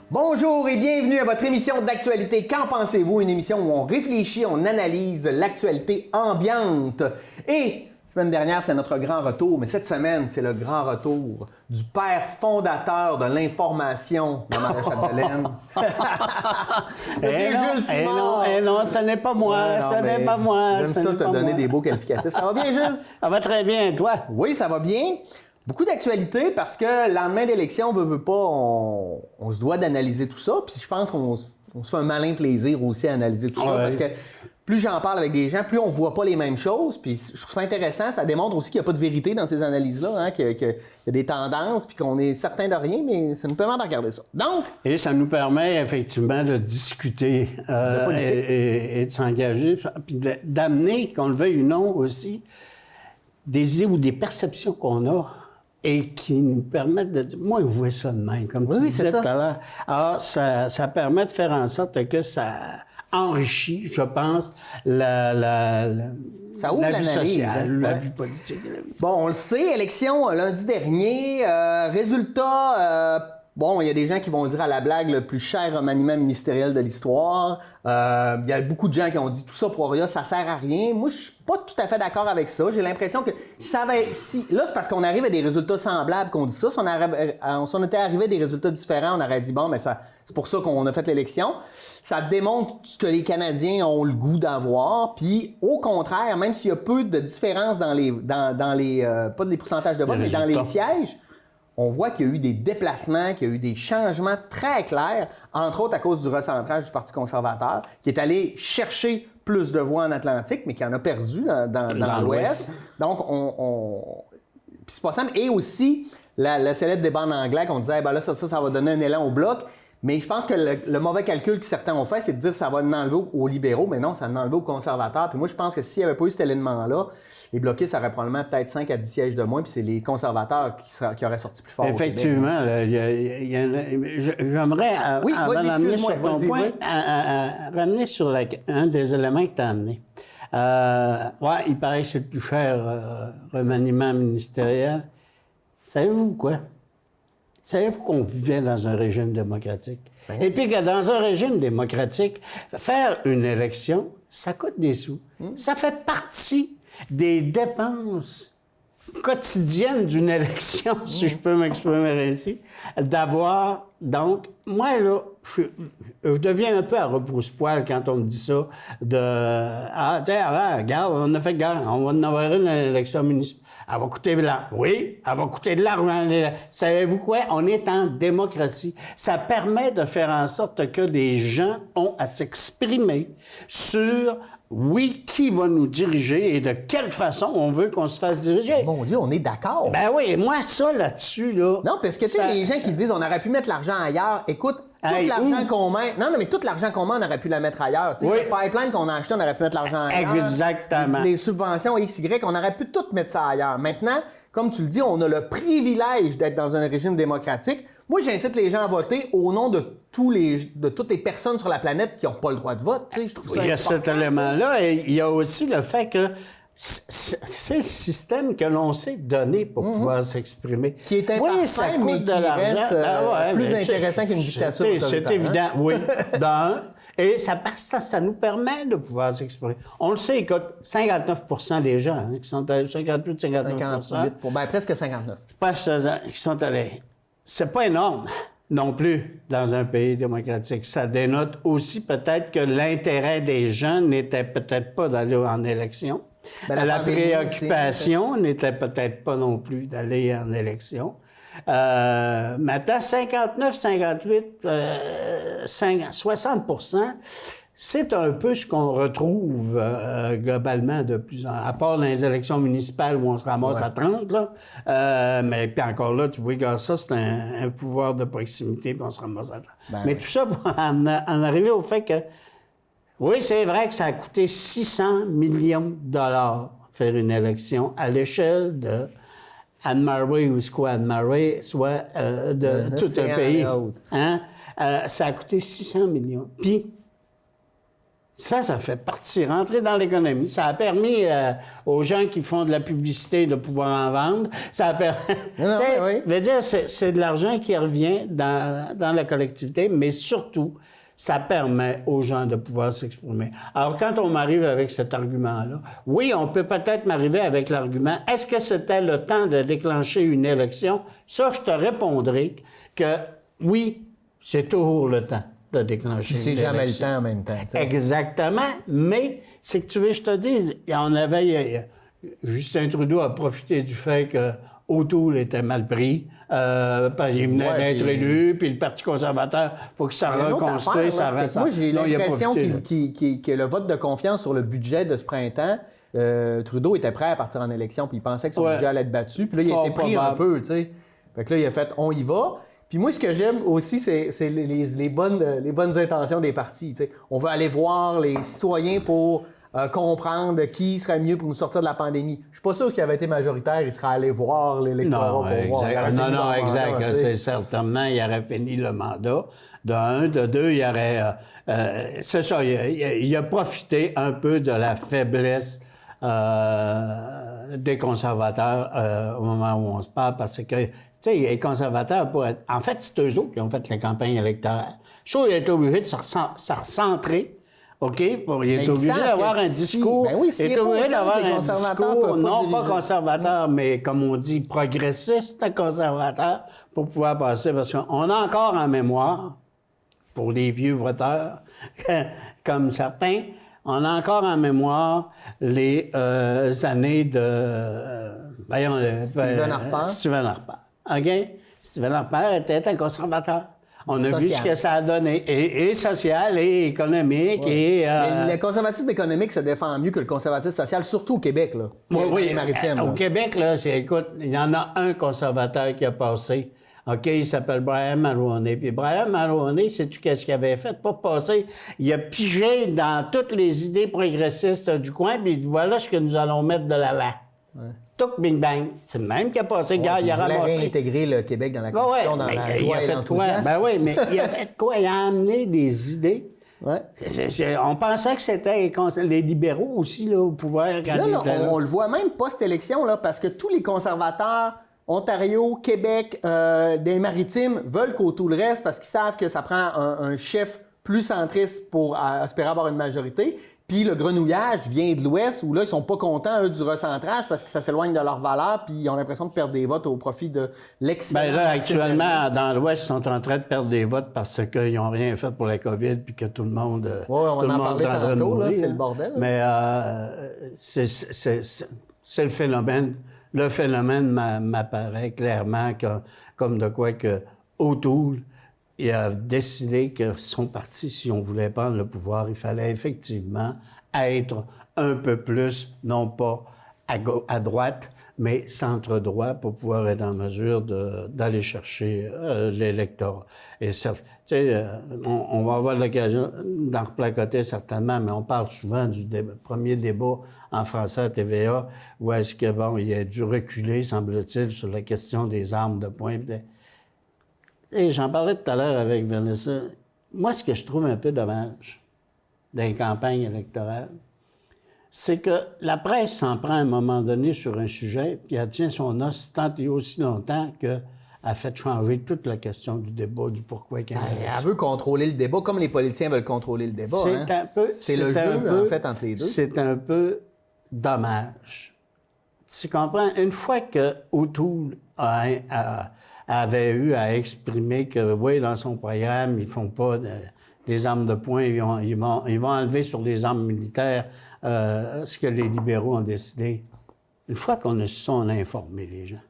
Bonjour et bienvenue à votre émission d'actualité Qu'en pensez-vous? Une émission où on réfléchit, on analyse l'actualité ambiante. Et semaine dernière, c'est notre grand retour, mais cette semaine, c'est le grand retour du père fondateur de l'information dans Marie-Chapdelaine. Monsieur Jules Simard. Non, ce n'est pas moi, ce n'est pas moi. J'aime ça te donner des beaux qualificatifs. Ça va bien, Jules? Ça va très bien, toi? Oui, ça va bien. Beaucoup d'actualités parce que le lendemain d'élection, veut pas, on se doit d'analyser tout ça. Puis je pense qu'on se fait un malin plaisir aussi à analyser tout ça parce que plus j'en parle avec des gens, plus on voit pas les mêmes choses. Puis je trouve ça intéressant. Ça démontre aussi qu'il n'y a pas de vérité dans ces analyses-là, hein, qu'il y a des tendances puis qu'on est certain de rien, mais ça nous permet de regarder ça. Donc... Et ça nous permet effectivement de discuter et de s'engager, puis d'amener, qu'on le veuille ou non aussi, des idées ou des perceptions qu'on a et qui nous permettent de dire, moi, je vois ça de même, comme tu disais tout à l'heure. Alors, ça permet de faire en sorte que ça enrichit, je pense, ça ouvre la vie l'analyse, sociale, la vie politique. Bon, on le sait, élection lundi dernier, résultat... Bon, il y a des gens qui vont dire à la blague le plus cher remaniement ministériel de l'histoire. Il y a beaucoup de gens qui ont dit tout ça pour Oria, ça sert à rien. Moi, je suis pas tout à fait d'accord avec ça. J'ai l'impression que là, c'est parce qu'on arrive à des résultats semblables qu'on dit ça. Si on était arrivé à des résultats différents, on aurait dit bon, mais c'est pour ça qu'on a fait l'élection. Ça démontre ce que les Canadiens ont le goût d'avoir. Puis, au contraire, même s'il y a peu de différence dans les pas des pourcentages de vote, mais dans les sièges. On voit qu'il y a eu des déplacements, qu'il y a eu des changements très clairs, entre autres à cause du recentrage du Parti conservateur, qui est allé chercher plus de voix en Atlantique, mais qui en a perdu dans l'Ouest. Donc, puis c'est pas simple. Et aussi, le célèbre débat en anglais qu'on disait, ben là, ça va donner un élan au Bloc. Mais je pense que le mauvais calcul que certains ont fait, c'est de dire que ça va en enlever aux libéraux, mais non, ça en enlever aux conservateurs. Puis moi, je pense que s'il n'y avait pas eu cet élément-là, les bloquistes auraient probablement peut-être 5 à 10 sièges de moins, puis c'est les conservateurs qui auraient sorti plus fort. Effectivement. J'aimerais, avant d'amener sur ton point, ramener sur un des éléments que tu as amené. Il paraît que c'est le plus cher remaniement ministériel. Savez-vous quoi? Savez-vous qu'on vivait dans un régime démocratique? Et puis que dans un régime démocratique, faire une élection, ça coûte des sous. Ça fait partie des dépenses quotidiennes d'une élection, si je peux m'exprimer ainsi, d'avoir... Donc, moi, là, je deviens un peu à repousse-poil quand on me dit ça, regarde, on a fait guerre, on va en avoir une élection municipale. Elle va coûter de l'argent. Oui, elle va coûter de l'argent. Savez-vous quoi? On est en démocratie. Ça permet de faire en sorte que les gens ont à s'exprimer sur, qui va nous diriger et de quelle façon on veut qu'on se fasse diriger. Mon Dieu, on est d'accord. Ben oui, moi, ça, là-dessus, là... Non, parce que, tu sais, les gens qui disent on aurait pu mettre l'argent ailleurs, écoute, tout l'argent qu'on met... Non, mais tout l'argent qu'on met, on aurait pu la mettre ailleurs. Le pipeline qu'on a acheté, on aurait pu mettre l'argent ailleurs. Exactement. Les subventions XY, on aurait pu tout mettre ça ailleurs. Maintenant, comme tu le dis, on a le privilège d'être dans un régime démocratique. Moi, j'incite les gens à voter au nom de toutes les personnes sur la planète qui n'ont pas le droit de vote. Je trouve ça il y a cet élément-là. Et il y a aussi le fait que c'est le système que l'on s'est donné pour pouvoir s'exprimer. Qui est imparfait, oui, ça coûte mais de l'argent. Plus intéressant qu'une dictature. C'est évident, oui. Et ça nous permet de pouvoir s'exprimer. On le sait, écoute, 59% des gens qui sont allés, 58, 59%. Presque 59. Qui sont allés. C'est pas énorme non plus dans un pays démocratique. Ça dénote aussi peut-être que l'intérêt des gens n'était peut-être pas d'aller en élection. La préoccupation n'était peut-être pas non plus d'aller en élection. Maintenant, 59, 58, 60%, c'est un peu ce qu'on retrouve globalement de plus en... À part dans les élections municipales où on se ramasse à 30, là. Mais puis encore là, tu vois, que ça, c'est un pouvoir de proximité, puis on se ramasse à 30. Mais tout ça pour en arriver au fait que... Oui, c'est vrai que ça a coûté 600 millions de dollars faire une élection à l'échelle de Anne-Marie ou quoi Anne-Marie, soit de tout un pays. Ça a coûté 600 millions. Puis, Ça fait rentrer dans l'économie. Ça a permis aux gens qui font de la publicité de pouvoir en vendre. Ça a permis... oui. Je veux dire, c'est de l'argent qui revient dans la collectivité, mais surtout, ça permet aux gens de pouvoir s'exprimer. Alors, quand on m'arrive avec cet argument-là, oui, on peut peut-être m'arriver avec l'argument, est-ce que c'était le temps de déclencher une élection? Ça, je te répondrai que oui, c'est toujours le temps de déclencher une élection. C'est jamais le temps en même temps. T'sais. Exactement, mais c'est que tu veux que je te dise, Justin Trudeau a profité du fait que O'Toole était mal pris, il venait d'être élu, puis le Parti conservateur, il faut que ça reconstruise, ça reste... Moi, j'ai l'impression que le vote de confiance sur le budget de ce printemps, Trudeau était prêt à partir en élection, puis il pensait que son budget allait être battu, puis là, il a été pris un peu, tu sais. Fait que là, il a fait « on y va ». Puis moi, ce que j'aime aussi, c'est les bonnes intentions des partis. T'sais. On veut aller voir les citoyens pour comprendre qui serait mieux pour nous sortir de la pandémie. Je suis pas sûr qu'il avait été majoritaire, il serait allé voir l'électorat pour voir. Non, exact. C'est certainement, il aurait fini le mandat. De un. De deux, il aurait... c'est ça, il a profité un peu de la faiblesse des conservateurs au moment où on se parle, parce que... Tu sais, les conservateurs, en fait, c'est eux autres qui ont fait la campagne électorale. Je trouve qu'il est obligé de se recentrer, OK? Il est obligé d'avoir un discours. Ben oui, il est obligé d'avoir un discours, non pas conservateur, mais comme on dit, progressiste conservateur, pour pouvoir passer. Parce qu'on a encore en mémoire, pour les vieux voteurs, comme certains, on a encore en mémoire les années de... Stephen Harper. OK? Stephen Harper était un conservateur. On a vu ce que ça a donné, et social, et économique, et... Mais le conservatisme économique se défend mieux que le conservatisme social, surtout au Québec, là. Oui, au Québec, là, écoute, il y en a un conservateur qui a passé. OK, il s'appelle Brian Mulroney. Puis Brian Mulroney, sais-tu qu'est-ce qu'il avait fait? Pas passer. Il a pigé dans toutes les idées progressistes du coin, puis voilà ce que nous allons mettre de l'avant. Ouais. Touc, bing, bang. C'est le même qui a passé. Il a ramassé. Réintégrer le Québec dans la Constitution, dans la joie et l'enthousiasme. Ben oui, mais il a fait quoi? Il a amené des idées. Ouais. On pensait que c'était les libéraux aussi, là, au pouvoir. On le voit même post-élection, là, parce que tous les conservateurs, Ontario, Québec, des Maritimes, veulent qu'O'Toole reste parce qu'ils savent que ça prend un chef plus centriste pour espérer avoir une majorité. Puis le grenouillage vient de l'Ouest, où là, ils sont pas contents, eux, du recentrage parce que ça s'éloigne de leurs valeurs, puis ils ont l'impression de perdre des votes au profit de l'excellent. Bien là, actuellement, dans l'Ouest, ils sont en train de perdre des votes parce qu'ils n'ont rien fait pour la COVID, puis que tout le monde... Oui, on en parlait tantôt, là, c'est le bordel. Mais c'est le phénomène. Le phénomène m'apparaît clairement comme de quoi que O'Toole, il a décidé que son parti, si on voulait prendre le pouvoir, il fallait effectivement être un peu plus, non pas à droite, mais centre-droit pour pouvoir être en mesure d'aller chercher l'électorat. Et certes, tu sais, on va avoir l'occasion d'en replacoter certainement, mais on parle souvent du premier débat en français à TVA, où est-ce que, bon, il a dû reculer, semble-t-il, sur la question des armes de poing. Et j'en parlais tout à l'heure avec Vanessa. Moi, ce que je trouve un peu dommage dans les campagnes électorales, c'est que la presse s'en prend à un moment donné sur un sujet, puis elle tient son os tant et aussi longtemps qu'elle a fait changer toute la question du débat, du pourquoi qu'elle elle veut contrôler le débat, comme les politiciens veulent contrôler le débat. C'est le jeu, en fait, entre les deux. C'est un peu dommage. Tu comprends? Une fois que O'Toole avait eu à exprimer que, oui, dans son programme, ils font pas des armes de poing, ils vont enlever sur les armes militaires ce que les libéraux ont décidé. Une fois qu'on a su ça, on a informé les gens.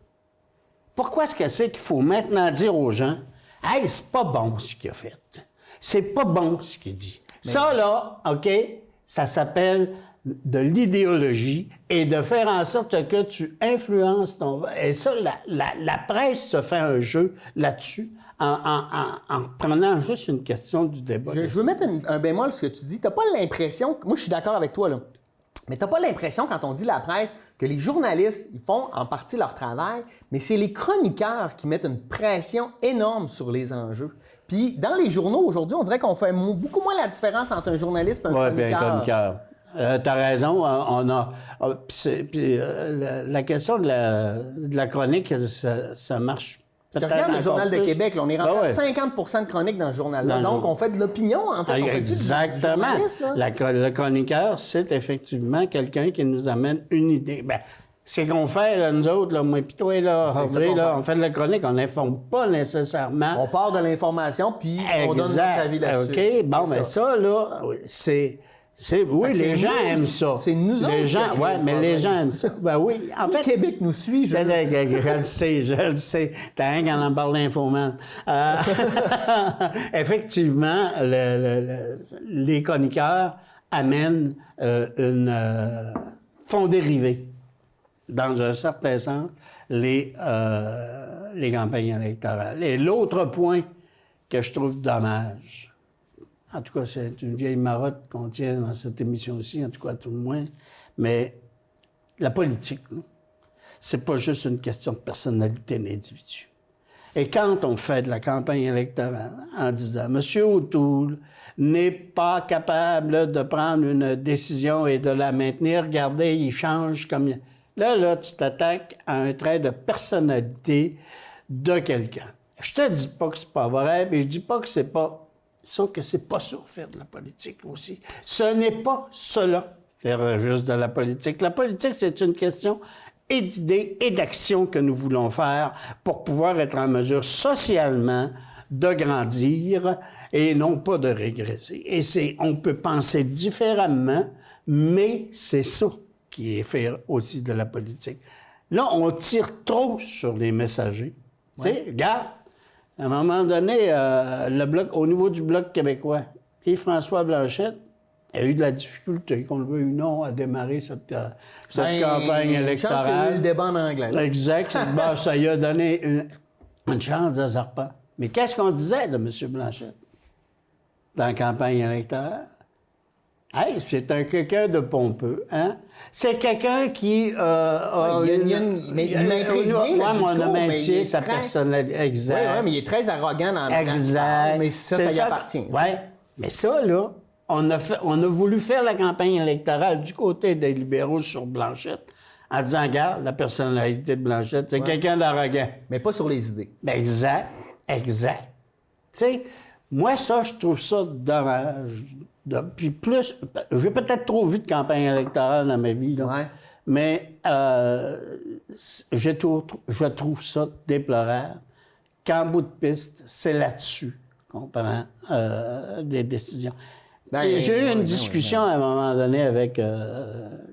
Pourquoi est-ce que c'est qu'il faut maintenant dire aux gens, « Hey, c'est pas bon ce qu'il a fait. C'est pas bon ce qu'il dit. » Ça, là, OK, ça s'appelle de l'idéologie et de faire en sorte que tu influences ton... Et ça, la presse se fait un jeu là-dessus en prenant juste une question du débat. Je veux mettre un bémol sur ce que tu dis. T'as pas l'impression... Moi, je suis d'accord avec toi, là. Mais t'as pas l'impression, quand on dit la presse, que les journalistes, ils font en partie leur travail, mais c'est les chroniqueurs qui mettent une pression énorme sur les enjeux. Puis dans les journaux, aujourd'hui, on dirait qu'on fait beaucoup moins la différence entre un journaliste et un chroniqueur. Oui, puis un chroniqueur. T'as raison, la question de la chronique, ça marche. Parce que regarde le Journal de Québec, là, on est rentré à 50 de chroniques dans ce journal-là. Donc, on fait de l'opinion, en fait. Exactement. Le chroniqueur, c'est effectivement quelqu'un qui nous amène une idée. Ben, c'est qu'on fait, là, nous autres, là, moi pis toi, là, on fait de la chronique, on n'informe pas nécessairement. On part de l'information, puis on donne notre avis là-dessus. OK, bon, mais ça, là, oui, les gens aiment ça. C'est nous autres. Les gens, oui, mais les gens aiment ça. Ben oui. En fait, le Québec nous suit. Je le sais. T'as rien qu'à en parler d'infoman. Effectivement, les chroniqueurs amènent font dériver, dans un certain sens, les campagnes électorales. Et l'autre point que je trouve dommage, en tout cas, c'est une vieille marotte qu'on tient dans cette émission-ci, en tout cas, tout le moins. Mais la politique, c'est pas juste une question de personnalité d'individu. Et quand on fait de la campagne électorale en disant « M. O'Toole n'est pas capable de prendre une décision et de la maintenir, regardez, il change comme... » Là, tu t'attaques à un trait de personnalité de quelqu'un. Je te dis pas que c'est pas vrai, mais je dis pas que c'est pas... Sauf que c'est pas ça, faire de la politique aussi. Ce n'est pas cela, faire juste de la politique. La politique, c'est une question et d'idées et d'actions que nous voulons faire pour pouvoir être en mesure socialement de grandir et non pas de régresser. Et on peut penser différemment, mais c'est ça qui est faire aussi de la politique. Là, on tire trop sur les messagers. Ouais. Tu sais, regarde, à un moment donné, au niveau du Bloc québécois, Yves-François Blanchet a eu de la difficulté, qu'on le veuille ou non, à démarrer cette campagne électorale. Il a eu le débat en anglais. Là. Exact. Ça lui a donné une chance de serpent. Mais qu'est-ce qu'on disait de M. Blanchet dans la campagne électorale? Hey, c'est quelqu'un de pompeux, hein? C'est quelqu'un qui... il maîtrise bien le discours, sa personnalité. Exact. Oui, mais il est très arrogant dans exact. Mais ça y appartient. Oui, mais ça, là, on a voulu faire la campagne électorale du côté des libéraux sur Blanchette en disant, regarde, la personnalité de Blanchette, c'est quelqu'un d'arrogant. Mais pas sur les idées. Exact. Tu sais, moi, ça, je trouve ça dommage. Puis plus, j'ai peut-être trop vu de campagne électorale dans ma vie, là, mais je trouve ça déplorable qu'en bout de piste, c'est là-dessus qu'on prend des décisions. J'ai eu une discussion à un moment donné avec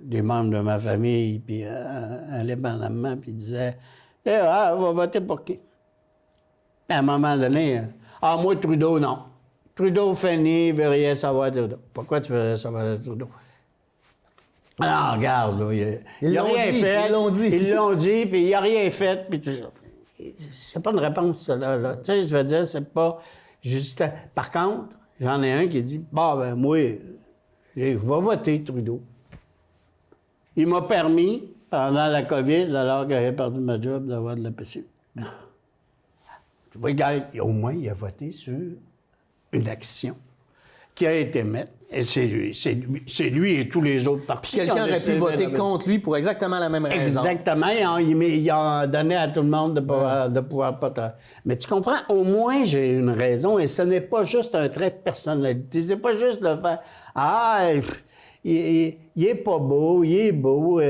des membres de ma famille, puis indépendamment, puis ils disaient « on va voter pour qui? » À un moment donné, « Ah, moi, Trudeau, non. » Trudeau fini, il veut rien savoir de Trudeau. Pourquoi tu veux rien savoir de Trudeau? Alors, regarde, là, il n'a rien fait. Ils l'ont dit, puis il n'a rien fait. Puis c'est pas une réponse, ça, là. Tu sais, je veux dire, c'est pas juste... Par contre, j'en ai un qui dit, moi, je vais voter Trudeau. Il m'a permis, pendant la COVID, alors que j'avais perdu ma job, d'avoir de la PCU. Tu vois, au moins, il a voté sur une action qui a été faite. Et c'est lui et tous les autres partis. Puis quelqu'un aurait pu voter contre lui pour exactement la même raison. Exactement. Il a donné à tout le monde de pouvoir pas travailler. Mais tu comprends, au moins j'ai une raison et ce n'est pas juste un trait de personnalité. C'est pas juste le fait « Ah, il est pas beau, il est beau. »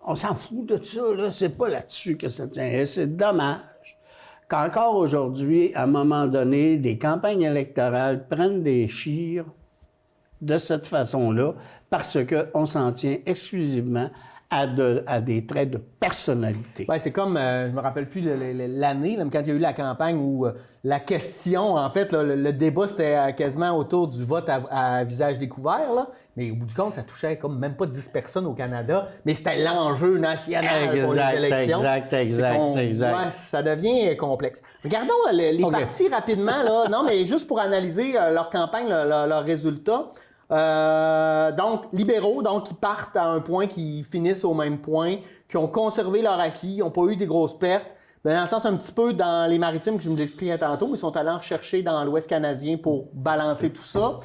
On s'en fout de ça, là. C'est pas là-dessus que ça tient. Et c'est dommage qu'encore aujourd'hui, à un moment donné, des campagnes électorales prennent des chires de cette façon-là parce qu'on s'en tient exclusivement à des traits de personnalité. Ouais, c'est comme, je me rappelle plus l'année, même quand il y a eu la campagne où la question, en fait, là, le débat, c'était quasiment autour du vote à visage découvert, là. Mais au bout du compte, ça touchait comme même pas 10 personnes au Canada, mais c'était l'enjeu national pour les élections. Exact. Ouais, ça devient complexe. Regardons les partis rapidement, là. Non, mais juste pour analyser leur campagne, leurs résultats. Donc, libéraux, donc, qui partent à un point, qui finissent au même point, qui ont conservé leur acquis, qui n'ont pas eu des grosses pertes. Ben, dans le sens un petit peu dans les maritimes que je me l'expliquais tantôt, mais ils sont allés en rechercher dans l'Ouest canadien pour balancer tout ça.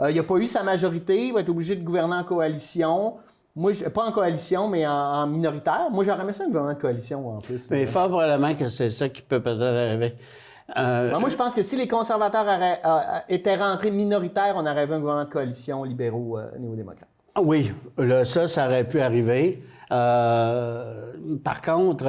Il n'a pas eu sa majorité, il va être obligé de gouverner en coalition. Moi, pas en coalition, mais en minoritaire. Moi, j'aurais aimé ça un gouvernement de coalition en plus. Mais fort probablement que c'est ça qui peut peut-être arriver. Moi, je pense que si les conservateurs étaient rentrés minoritaires, on aurait vu un gouvernement de coalition libéraux néo-démocrates. Oui, là, ça aurait pu arriver. Par contre,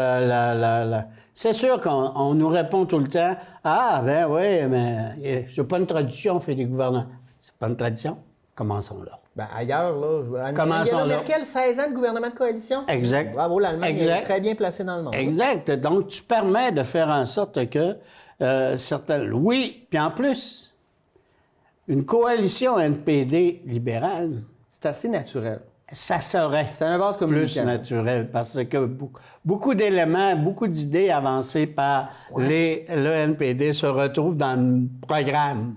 c'est sûr qu'on nous répond tout le temps « Ah, ben oui, mais c'est pas une tradition, on fait des gouvernements. » C'est pas une tradition? Commençons là. Ben, ailleurs, là, Commençons Angela là. Merkel, 16 ans de gouvernement de coalition. Exact. Bravo, l'Allemagne est très bien placée dans le monde. Exact. Donc, tu permets de faire en sorte que certaines... Oui, puis en plus, une coalition NPD libérale... C'est assez naturel. Ça serait c'est un vase plus naturel parce que beaucoup d'éléments, beaucoup d'idées avancées par le NPD se retrouvent dans le programme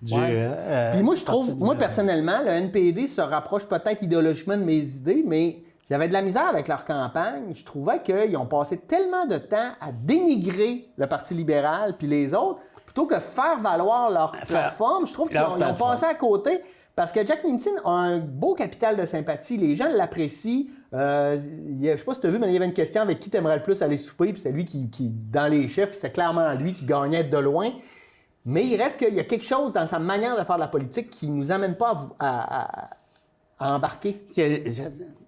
du... Puis moi, je trouve, personnellement, le NPD se rapproche peut-être idéologiquement de mes idées, mais j'avais de la misère avec leur campagne. Je trouvais qu'ils ont passé tellement de temps à dénigrer le Parti libéral puis les autres, plutôt que faire valoir leur plateforme. Je trouve qu'ils ont passé à côté. Parce que Jack Minchin a un beau capital de sympathie. Les gens l'apprécient. Je sais pas si tu as vu, mais il y avait une question avec qui tu aimerais le plus aller souper. Puis c'était lui qui dans les chefs, c'était clairement lui qui gagnait de loin. Mais il reste qu'il y a quelque chose dans sa manière de faire de la politique qui nous amène pas à embarquer.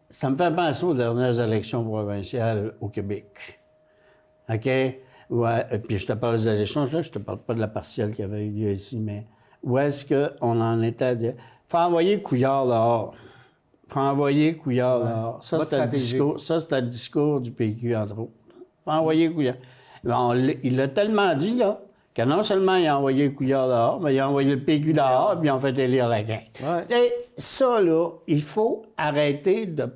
Ça me fait penser aux dernières élections provinciales au Québec. OK? Ouais. Puis je te parle des élections, là, je te parle pas de la partielle qui avait eu lieu ici, mais où est-ce qu'on en était à dire... Faut envoyer Couillard dehors. Faut envoyer Couillard dehors. Ça, c'était le discours du PQ, entre autres. Faut envoyer Couillard. Il l'a tellement dit, là, que non seulement il a envoyé Couillard dehors, mais il a envoyé le PQ dehors, puis ils ont fait élire la gang. Ouais. Et ça, là, il faut arrêter de...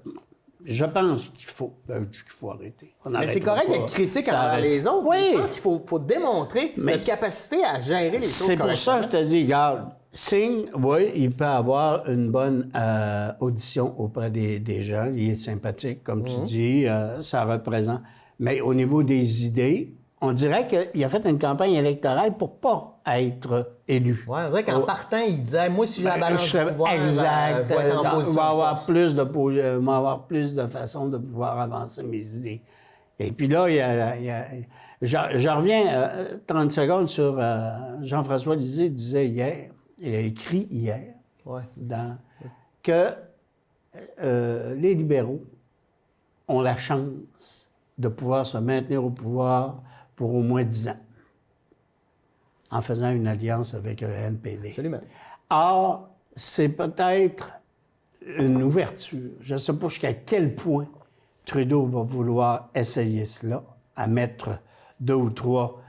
Je pense qu'il faut. Il faut arrêter. Mais c'est correct d'être critique envers les autres. Oui. Je pense qu'il faut démontrer notre capacité à gérer les choses. C'est pour ça que je te dis, regarde, Singh, oui, il peut avoir une bonne audition auprès des gens. Il est sympathique, comme tu dis, ça représente. Mais au niveau des idées, on dirait qu'il a fait une campagne électorale pour pas être élu. Oui, on dirait qu'en partant, il disait, moi, si j'ai la balance du pouvoir, exact, je vais être en position il va avoir avoir plus de façons de pouvoir avancer mes idées. Et puis là, je reviens 30 secondes sur Jean-François Lisée disait hier, il a écrit hier, que les libéraux ont la chance de pouvoir se maintenir au pouvoir pour au moins 10 ans, en faisant une alliance avec le NPD. Absolument. Or, c'est peut-être une ouverture. Je ne sais pas jusqu'à quel point Trudeau va vouloir essayer cela, à mettre 2 ou 3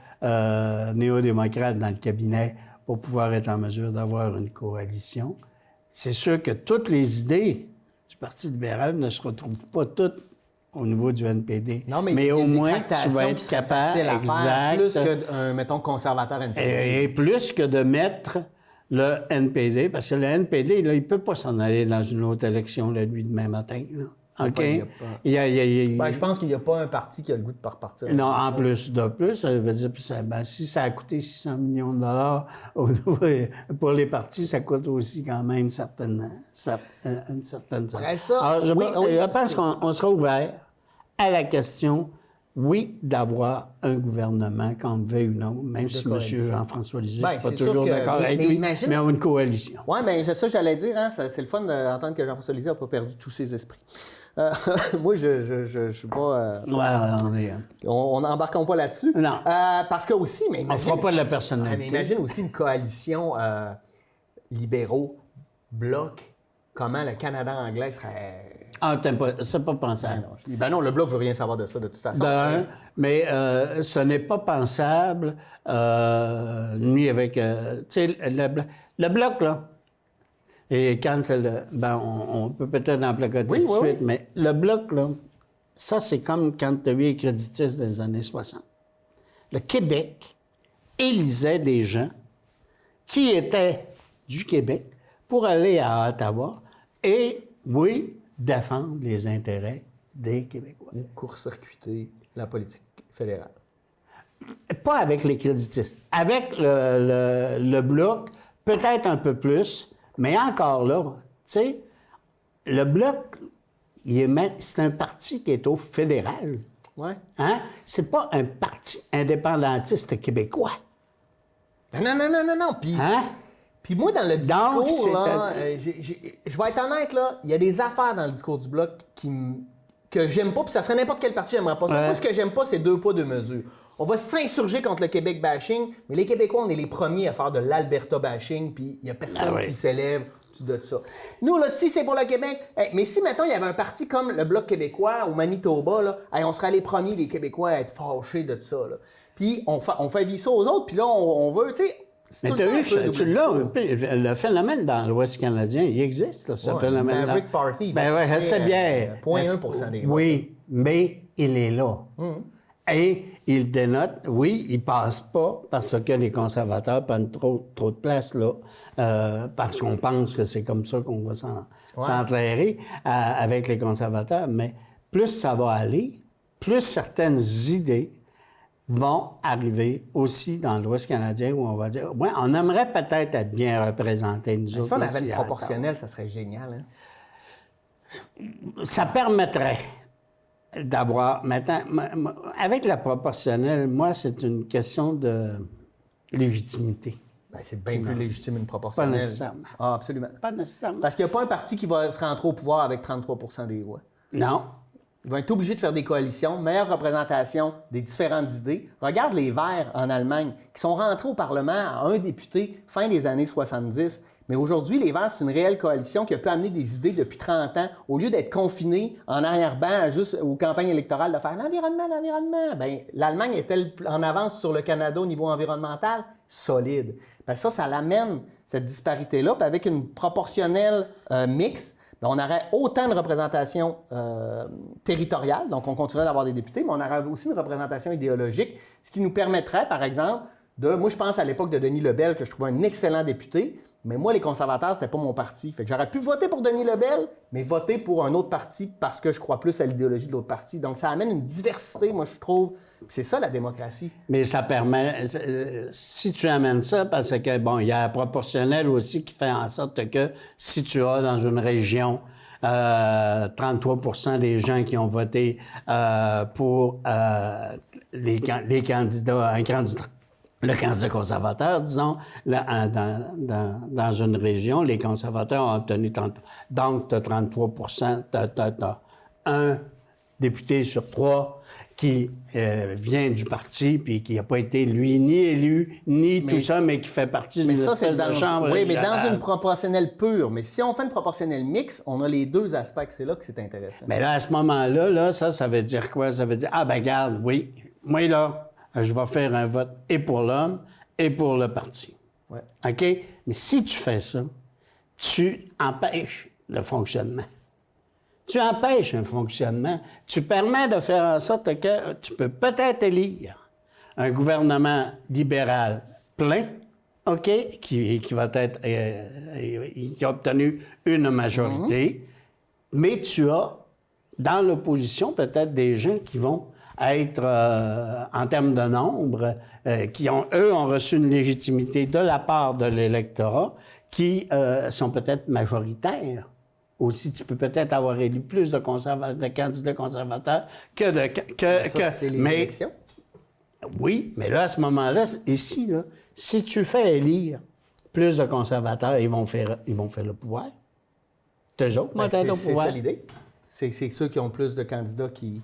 néo-démocrates dans le cabinet pour pouvoir être en mesure d'avoir une coalition. C'est sûr que toutes les idées du Parti libéral ne se retrouvent pas toutes au niveau du NPD. Non, mais au moins, tu vas être capable, plus que, mettons, conservateur NPD. Et plus que de mettre le NPD, parce que le NPD, là, il ne peut pas s'en aller dans une autre élection, là, lui, demain matin. Là. OK? Je pense qu'il n'y a pas un parti qui a le goût de repartir. Non, en plus de plus, ça veut dire, si ça a coûté 600 millions de dollars pour les partis, ça coûte aussi quand même une certaine somme. Après ça, alors, je pense qu'on sera ouvert à la question, oui, d'avoir un gouvernement, qu'on le veuille ou non, même si M. Jean-François Lisée n'est pas toujours d'accord avec lui, mais une coalition. Oui, bien, c'est ça que j'allais dire. Hein, c'est le fun d'entendre que Jean-François Lisée n'a pas perdu tous ses esprits. Moi, je suis pas... on n'embarquons pas là-dessus. Non. Parce que aussi... Mais on ne fera pas de la personnalité. Mais imagine aussi une coalition libéraux, bloc, comment le Canada anglais serait... Ah, c'est pas pensable. Non, le Bloc ne veut rien savoir de ça, de toute façon. Mais ce n'est pas pensable, ni avec... tu sais, le Bloc, là, et quand on peut peut-être en placoter tout de suite, mais le Bloc, là, ça, c'est comme quand tu as eu les créditistes des années 60. Le Québec élisait des gens qui étaient du Québec pour aller à Ottawa et, oui, défendre les intérêts des Québécois. Ou court-circuiter la politique fédérale. Pas avec les créditistes. Avec le Bloc, peut-être un peu plus, mais encore là, tu sais, le Bloc, c'est un parti qui est au fédéral. Ouais. Hein? C'est pas un parti indépendantiste québécois. Non. Puis moi, dans le discours, là, je vais être honnête, là, il y a des affaires dans le discours du Bloc que j'aime pas, puis ça serait n'importe quel parti, j'aimerais pas ça. Moi, ce que j'aime pas, c'est 2 poids, 2 mesures. On va s'insurger contre le Québec bashing, mais les Québécois, on est les premiers à faire de l'Alberta bashing, puis il y a personne qui s'élève de ça. Nous, là, si c'est pour le Québec, mais si, mettons, il y avait un parti comme le Bloc québécois ou Manitoba, là, on serait les premiers, les Québécois, à être fâchés de ça. Là. Puis on fait vivre ça aux autres, puis là, on veut, tu sais... Mais tu as vu, le phénomène dans l'Ouest canadien, il existe, là, ce phénomène-là. Le Maverick Party. Ben oui, c'est bien. 0,1% des votes. Oui, mais il est là. Et il dénote, oui, il passe pas parce que les conservateurs prennent trop de place là, parce qu'on pense que c'est comme ça qu'on va s'enterrer avec les conservateurs. Mais plus ça va aller, plus certaines idées vont arriver aussi dans l'Ouest canadien où on va dire, ouais, on aimerait peut-être être bien représentés, nous autres. Si on avait une proportionnelle, ça serait génial. Hein? Ça permettrait d'avoir... Maintenant, avec la proportionnelle, moi, c'est une question de légitimité. Ben, c'est bien plus légitime une proportionnelle. Pas nécessairement. Ah, absolument. Pas nécessairement. Parce qu'il n'y a pas un parti qui va se rentrer au pouvoir avec 33% des voix. Non. Ils vont être obligés de faire des coalitions, meilleure représentation des différentes idées. Regarde les Verts en Allemagne, qui sont rentrés au Parlement à un député fin des années 70. Mais aujourd'hui, les Verts, c'est une réelle coalition qui a pu amener des idées depuis 30 ans. Au lieu d'être confinés en arrière-ban juste aux campagnes électorales, de faire l'environnement. Bien, l'Allemagne est-elle en avance sur le Canada au niveau environnemental? Solide. Bien, ça l'amène, cette disparité-là. Puis avec une proportionnelle mixte, bien, on aurait autant de représentation territoriale, donc on continuerait d'avoir des députés, mais on aurait aussi une représentation idéologique, ce qui nous permettrait, par exemple, moi je pense à l'époque de Denis Lebel, que je trouvais un excellent député, mais moi, les conservateurs, c'était pas mon parti. Fait que j'aurais pu voter pour Denis Lebel, mais voter pour un autre parti parce que je crois plus à l'idéologie de l'autre parti. Donc, ça amène une diversité, moi, je trouve. C'est ça, la démocratie. Mais ça permet... si tu amènes ça, parce que, bon, il y a la proportionnelle aussi qui fait en sorte que si tu as dans une région 33% des gens qui ont voté pour les candidats, le candidat conservateur, disons, dans une région, les conservateurs ont obtenu 30. Donc, tu as 33%, tu as un député sur 3 qui vient du parti, puis qui n'a pas été, lui, ni élu, ni tout ça, mais qui fait partie d'une espèce de chambre. Oui, mais dans une proportionnelle pure. Mais si on fait une proportionnelle mixte, on a les deux aspects. C'est là que c'est intéressant. Mais là, à ce moment-là, ça veut dire quoi? Ça veut dire, regarde, oui, moi, là, je vais faire un vote et pour l'homme et pour le parti. Ouais. OK? Mais si tu fais ça, tu empêches le fonctionnement. Tu empêches un fonctionnement. Tu permets de faire en sorte que tu peux peut-être élire un gouvernement libéral plein, OK, qui va être... qui a obtenu une majorité, mais tu as, dans l'opposition, peut-être des gens qui vont être, en termes de nombre, qui ont reçu une légitimité de la part de l'électorat, qui sont peut-être majoritaires. Aussi, tu peux peut-être avoir élu plus de candidats conservateurs que de... c'est les élections? Oui, mais là, à ce moment-là, ici, là, si tu fais élire plus de conservateurs, ils vont faire le pouvoir. Eux autres vont être au pouvoir. C'est ça l'idée. C'est ceux qui ont plus de candidats qui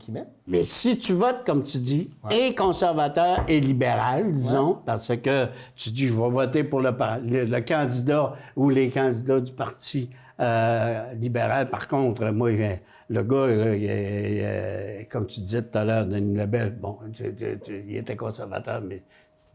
mettent. Mais si tu votes, comme tu dis, et conservateur et libéral, disons, parce que tu dis, je vais voter pour le candidat ou les candidats du Parti libéral. Par contre, moi, le gars, là, comme tu disais tout à l'heure, Denis Lebel, bon, il était conservateur, mais...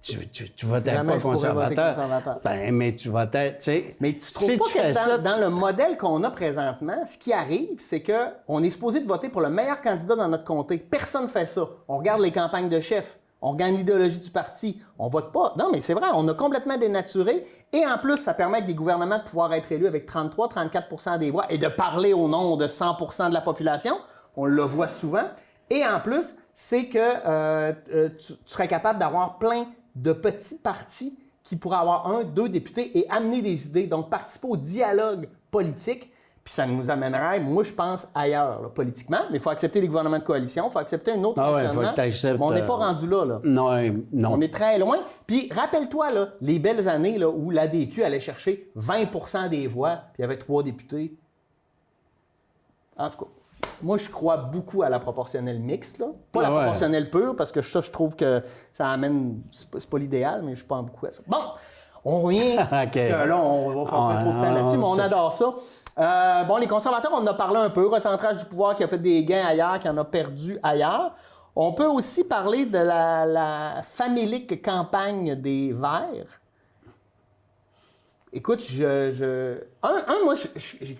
Tu votais pas conservateur. Ben, mais tu votais, tu sais. Mais tu trouves pas que dans le modèle qu'on a présentement, ce qui arrive, c'est qu'on est supposé de voter pour le meilleur candidat dans notre comté. Personne ne fait ça. On regarde les campagnes de chefs. on regarde l'idéologie du parti, on vote pas. Non, mais c'est vrai, on a complètement dénaturé. Et en plus, ça permet à des gouvernements de pouvoir être élus avec 33-34 % des voix et de parler au nom de 100 % de la population. On le voit souvent. Et en plus, c'est que tu serais capable d'avoir plein de petits partis qui pourraient avoir 1, 2 députés et amener des idées, donc participer au dialogue politique. Puis ça nous amènerait, moi, je pense, ailleurs, là, politiquement. Mais il faut accepter les gouvernements de coalition, il faut accepter un autre fonctionnement. Mais on n'est pas rendu là. Non. On est très loin. Puis rappelle-toi, là, les belles années là, où l'ADQ allait chercher 20 % des voix, puis il y avait 3 députés. En tout cas, moi, je crois beaucoup à la proportionnelle mixte. Là. Pas la proportionnelle pure, parce que ça, je trouve que ça amène... C'est pas l'idéal, mais je pense beaucoup à ça. Bon, on revient. Parce que là, on va faire trop de temps là-dessus, mais on adore ça. Bon, les conservateurs, on en a parlé un peu. Recentrage du pouvoir qui a fait des gains ailleurs, qui en a perdu ailleurs. On peut aussi parler de la famélique campagne des Verts. Écoute, moi, je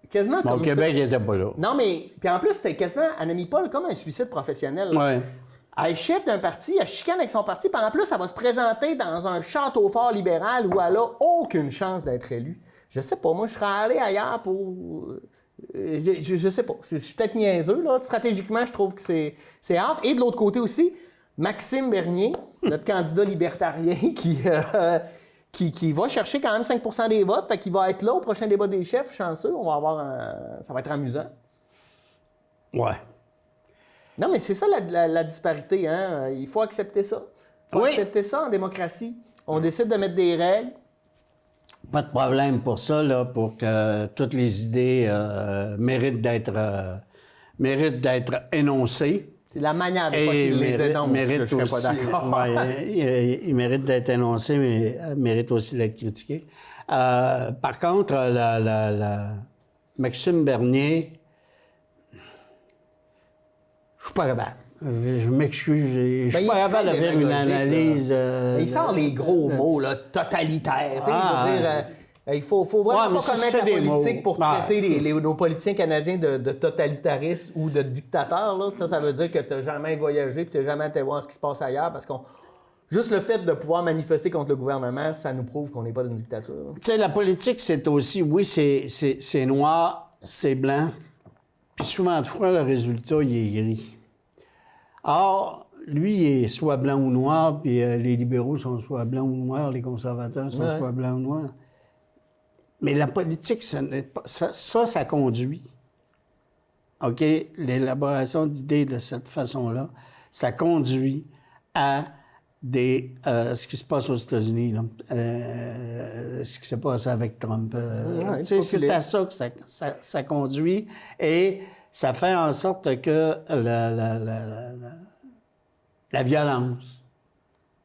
quasiment comme... Au Québec, il n'était pas là. Non, mais... Puis en plus, c'était quasiment, Annemie Paul, comme un suicide professionnel. Oui. Elle est chef d'un parti, elle chicane avec son parti, puis en plus, elle va se présenter dans un château fort libéral où elle n'a aucune chance d'être élue. Je sais pas, moi, je serais allé ailleurs pour... Je sais pas, je suis peut-être niaiseux, là. Stratégiquement, je trouve que c'est hard. Et de l'autre côté aussi, Maxime Bernier, notre candidat libertarien qui va chercher quand même 5 % des votes, fait qu'il va être là au prochain débat des chefs, chanceux. On va avoir ça va être amusant. Ouais. Non, mais c'est ça la disparité, hein. Il faut accepter ça. Il faut accepter ça en démocratie. On décide de mettre des règles. Pas de problème pour ça, là, pour que toutes les idées méritent d'être énoncées. C'est la manière de pas qu'ils les énoncent que je ne serais pas d'accord. Ils méritent d'être énoncés, mais méritent aussi d'être critiqués. Par contre, Maxime Bernier, je suis pas capable. Je m'excuse, je suis pas capable de faire une analyse... il sort les gros mots, là, totalitaires. Je veux dire, il faut vraiment pas connaître la politique pour traiter nos politiciens canadiens de totalitaristes ou de dictateurs. Là. Ça veut dire que tu n'as jamais voyagé et tu n'as jamais été voir ce qui se passe ailleurs parce que juste le fait de pouvoir manifester contre le gouvernement, ça nous prouve qu'on n'est pas dans une dictature. Tu sais, la politique, c'est aussi, oui, c'est noir, c'est blanc, puis souvent de fois, le résultat, il est gris. Or, lui, il est soit blanc ou noir, puis les libéraux sont soit blancs ou noirs, les conservateurs sont soit blancs ou noirs. Mais la politique, ça conduit. OK? L'élaboration d'idées de cette façon-là, ça conduit à ce qui se passe aux États-Unis, là. Ce qui s'est passé avec Trump. C'est à ça que ça conduit. Et ça fait en sorte que la violence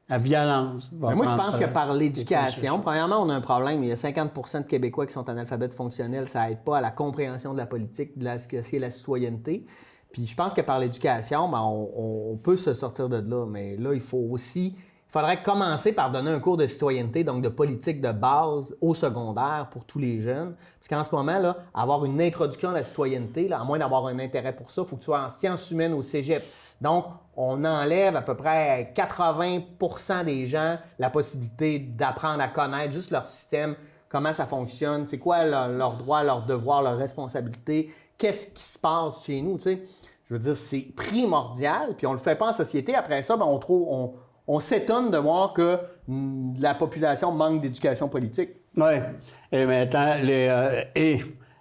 va moi, je pense que par l'éducation, premièrement, on a un problème. Il y a 50 % de Québécois qui sont analphabètes fonctionnels. Ça n'aide pas à la compréhension de la politique, de ce qu'est la citoyenneté. Puis je pense que par l'éducation, on peut se sortir de là. Mais là, il faudrait commencer par donner un cours de citoyenneté, donc de politique de base au secondaire pour tous les jeunes. Parce qu'en ce moment, là, avoir une introduction à la citoyenneté, là, à moins d'avoir un intérêt pour ça, il faut que tu sois en sciences humaines au cégep. Donc, on enlève à peu près 80 % des gens la possibilité d'apprendre à connaître juste leur système, comment ça fonctionne, c'est quoi leurs droits, leurs devoirs, leurs responsabilités, qu'est-ce qui se passe chez nous, tu sais. Je veux dire, c'est primordial, puis on le fait pas en société. Après ça, on s'étonne de voir que la population manque d'éducation politique. Oui. Et maintenant,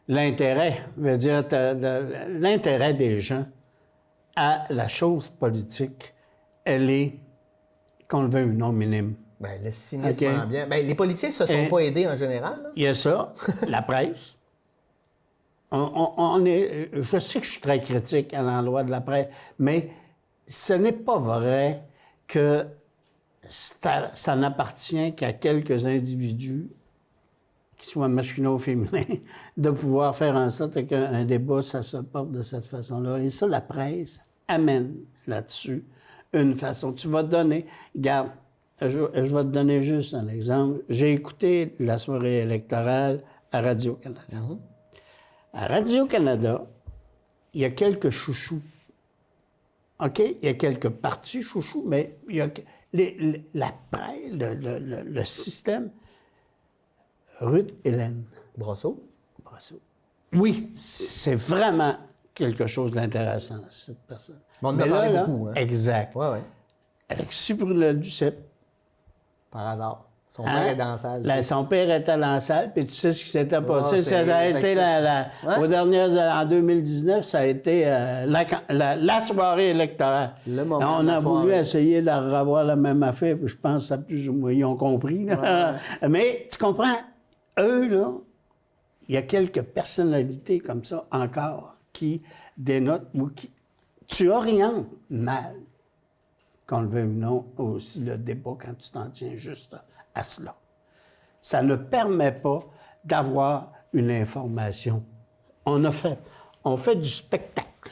l'intérêt, veut dire, l'intérêt des gens à la chose politique, elle est, qu'on le veuille ou non, minime. Bien, le cynisme en bien. Bien, les politiciens ne se sont pas aidés en général. Là. Il y a ça, la presse. Je sais que je suis très critique à l'endroit de la presse, mais ce n'est pas vrai que ça n'appartient qu'à quelques individus, qu'ils soient masculins ou féminins, de pouvoir faire en sorte qu'un débat, ça se porte de cette façon-là. Et ça, la presse amène là-dessus une façon. Tu vas te donner... Regarde, je vais te donner juste un exemple. J'ai écouté la soirée électorale à Radio-Canada. Mm-hmm. À Radio-Canada, il y a quelques chouchous OK, il y a quelques partis chouchous, mais il y a la presse, le système. Ruth Hélène Brosseau. Oui, c'est vraiment quelque chose d'intéressant, cette personne. Mais on en a parlé beaucoup, hein? Exact. Oui. Alexis Brunel-Duceppe. Par hasard. Son père est dans la salle. Son père était dans la salle, puis tu sais ce qui s'était passé. Ça a été aux dernières, en 2019, ça a été la soirée électorale. On a voulu essayer de revoir la même affaire, puis je pense que plus ou moins, ils ont compris. Mais tu comprends, eux, là, il y a quelques personnalités comme ça encore qui dénotent ou qui... Tu orientes mal, qu'on le veuille ou non, aussi le débat quand tu t'en tiens juste à cela. Ça ne permet pas d'avoir une information. On fait du spectacle,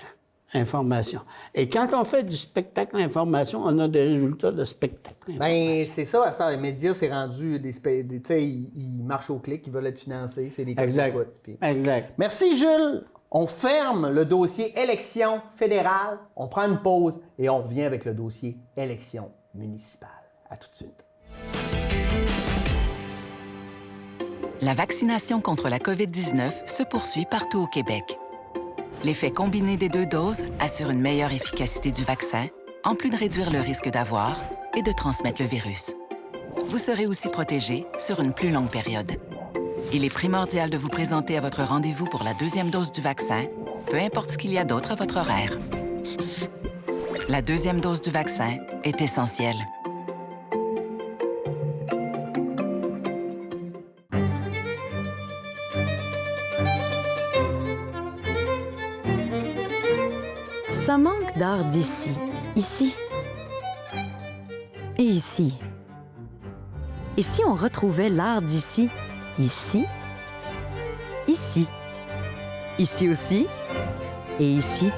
information. Et quand on fait du spectacle, information, on a des résultats de spectacle, bien, c'est ça, à ce temps, les médias, c'est rendu tu sais, ils marchent au clic, ils veulent être financés, c'est des exact. Exact. Merci, Jules. On ferme le dossier élection fédérale, on prend une pause et on revient avec le dossier élection municipale. À tout de suite. La vaccination contre la COVID-19 se poursuit partout au Québec. L'effet combiné des 2 doses assure une meilleure efficacité du vaccin, en plus de réduire le risque d'avoir et de transmettre le virus. Vous serez aussi protégé sur une plus longue période. Il est primordial de vous présenter à votre rendez-vous pour la 2e dose du vaccin, peu importe ce qu'il y a d'autre à votre horaire. La 2e dose du vaccin est essentielle. Ça manque d'art d'ici, ici et ici. Et si on retrouvait l'art d'ici, ici, ici, ici aussi et ici?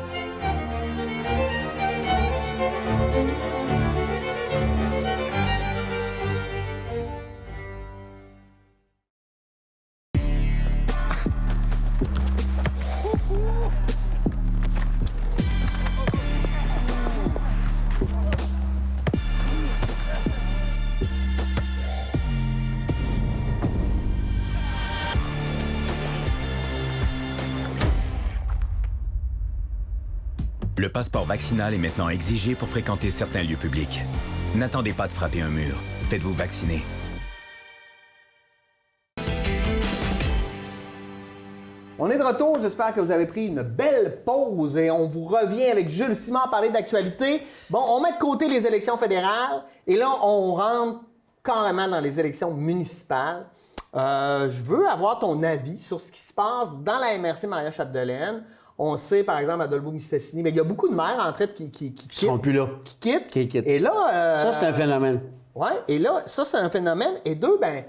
Le passeport vaccinal est maintenant exigé pour fréquenter certains lieux publics. N'attendez pas de frapper un mur. Faites-vous vacciner. On est de retour. J'espère que vous avez pris une belle pause et on vous revient avec Jules Simard à parler d'actualité. Bon, on met de côté les élections fédérales et là, on rentre carrément dans les élections municipales. Je veux avoir ton avis sur ce qui se passe dans la MRC Maria-Chapdelaine. On sait, par exemple, à Dolbeau-Mistassini, mais il y a beaucoup de maires en traite qui quittent. Qui sont plus là. Qui quittent. Et là... ça, c'est un phénomène. Oui, et là, ça, c'est un phénomène. Et deux, bien,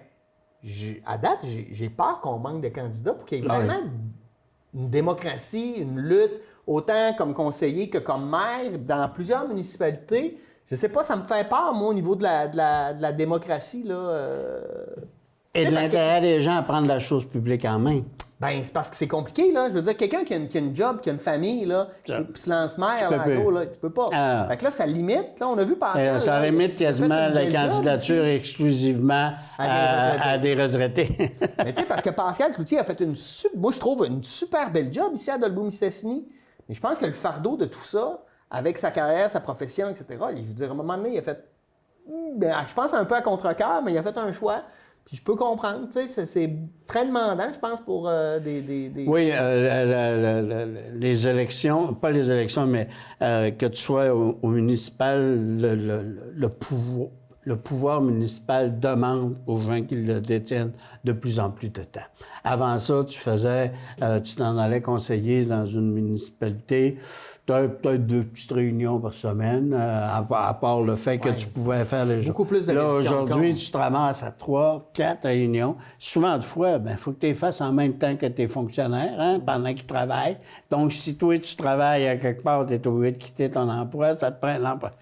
à date, j'ai peur qu'on manque de candidats pour qu'il y ait vraiment une démocratie, une lutte, autant comme conseiller que comme maire, dans plusieurs municipalités. Je sais pas, ça me fait peur, moi, au niveau de la démocratie, là. Et de l'intérêt des gens à prendre la chose publique en main. Ben c'est parce que c'est compliqué, là. Je veux dire, quelqu'un qui a une job, qui a une famille, là, qui se lance maire, là, tu peux pas. Fait que là, ça limite. Là, on a vu passer. Ça limite quasiment la candidature exclusivement à des retraités. Mais tu sais, parce que Pascal Cloutier a fait moi, je trouve, une super belle job ici à Dolbeau-Mistassini. Mais je pense que le fardeau de tout ça, avec sa carrière, sa profession, etc., je veux dire, à un moment donné, il a fait... je pense un peu à contre-cœur, mais il a fait un choix. Puis je peux comprendre, tu sais, c'est très demandant, je pense, pour des... Oui, les élections, pas les élections, mais que tu sois au municipal, le pouvoir municipal demande aux gens qui le détiennent de plus en plus de temps. Avant ça, tu t'en allais conseiller dans une municipalité, peut-être 2 petites réunions par semaine, à part le fait que tu pouvais faire les beaucoup plus de là, aujourd'hui, tu te ramasses à 3, 4 réunions. Souvent de fois, il faut que tu les fasses en même temps que tes fonctionnaires, pendant qu'ils travaillent. Donc, si toi, tu travailles à quelque part, tu es obligé de quitter ton emploi, ça te prend l'emploi.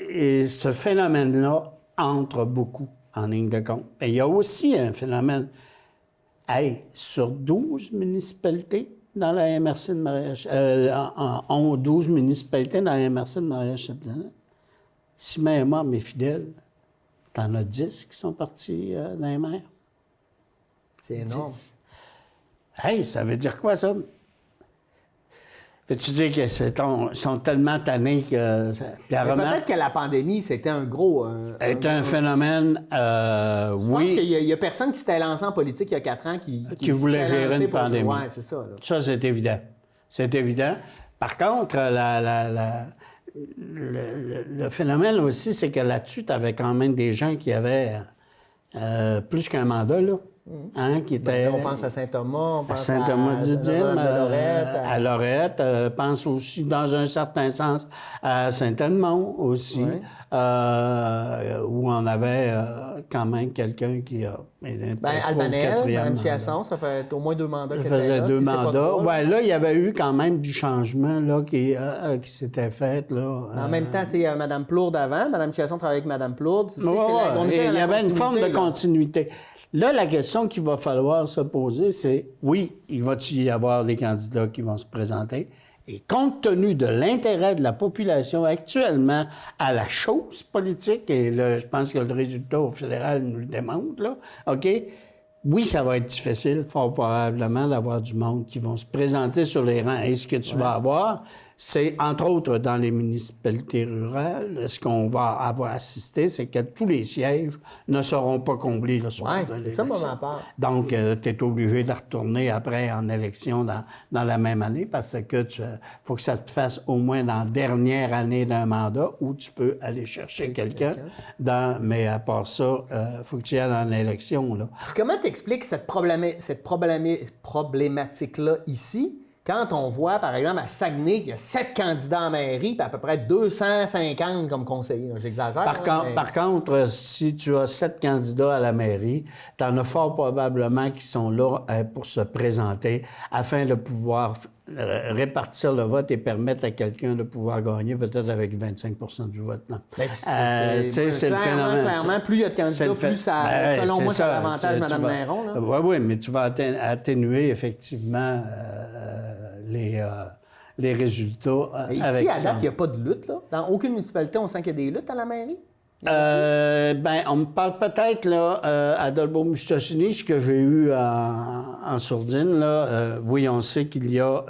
Et ce phénomène-là entre beaucoup en ligne de compte. Et il y a aussi un phénomène, sur 12 municipalités, dans la MRC de Maria-Chapdelaine. 12 municipalités dans la MRC de Maria-Chapdelaine. Si ma mémoire m'est fidèle, t'en as 10 qui sont partis dans les maires. C'est énorme. 10. Hey, ça veut dire quoi, ça? Peux-tu dire qu'ils sont tellement tannés que... Peut-être que la pandémie, c'était un gros... est un phénomène, oui. Je pense qu'il y a personne qui s'était lancé en politique il y a 4 ans qui voulait gérer une pandémie. Oui, c'est ça. Là. Ça, c'est évident. C'est évident. Par contre, le phénomène aussi, c'est que là-dessus, tu avais quand même des gens qui avaient plus qu'un mandat, là. Hein, qui était, on pense à Saint-Thomas, on pense à Saint-Thomas-Didyme, à Lorette, pense aussi, dans un certain sens, à Saint-Edmond aussi, où on avait quand même quelqu'un qui a... Albanel, Mme Chiasson, ça fait au moins 2 mandats qu'elle faisait 2 mandats. Ouais, là, il y avait eu quand même du changement là, qui s'était fait. Là, en même temps, il y a Mme Plourde avant, Mme Chiasson travaillait avec Mme Plourde. Il y avait une forme de continuité. Là, la question qu'il va falloir se poser, c'est, oui, il va-t-il y avoir des candidats qui vont se présenter? Et compte tenu de l'intérêt de la population actuellement à la chose politique, et là, je pense que le résultat au fédéral nous le démontre, là, OK? Oui, ça va être difficile, fort probablement, d'avoir du monde qui vont se présenter sur les rangs. Et ce que tu vas avoir, c'est, entre autres, dans les municipalités rurales, ce qu'on va avoir assisté, c'est que tous les sièges ne seront pas comblés le soir de l'élection. C'est ça, ma part. Donc, tu es obligé de retourner après en élection dans la même année parce que faut que ça te fasse au moins dans la dernière année d'un mandat où tu peux aller chercher quelqu'un. Mais à part ça, faut que tu ailles en élection. Là. Comment t'expliques cette problématique-là ici? Quand on voit, par exemple, à Saguenay, qu'il y a 7 candidats en mairie, puis à peu près 250 comme conseillers. J'exagère. Par contre, si tu as 7 candidats à la mairie, tu en as fort probablement qui sont là pour se présenter afin de pouvoir répartir le vote et permettre à quelqu'un de pouvoir gagner peut-être avec 25 du vote. Là. C'est le phénomène. Clairement, plus il y a de candidats, plus ça, selon moi, ça avantage Mme Néron. Oui, mais tu vas atténuer effectivement les résultats ici, avec à ça. date, il n'y a pas de lutte. Là. Dans aucune municipalité, on sent qu'il y a des luttes à la mairie. On me parle peut-être, là, à Dolbeau-Mistassini, ce que j'ai eu en sourdine, là. Oui, on sait qu'il y a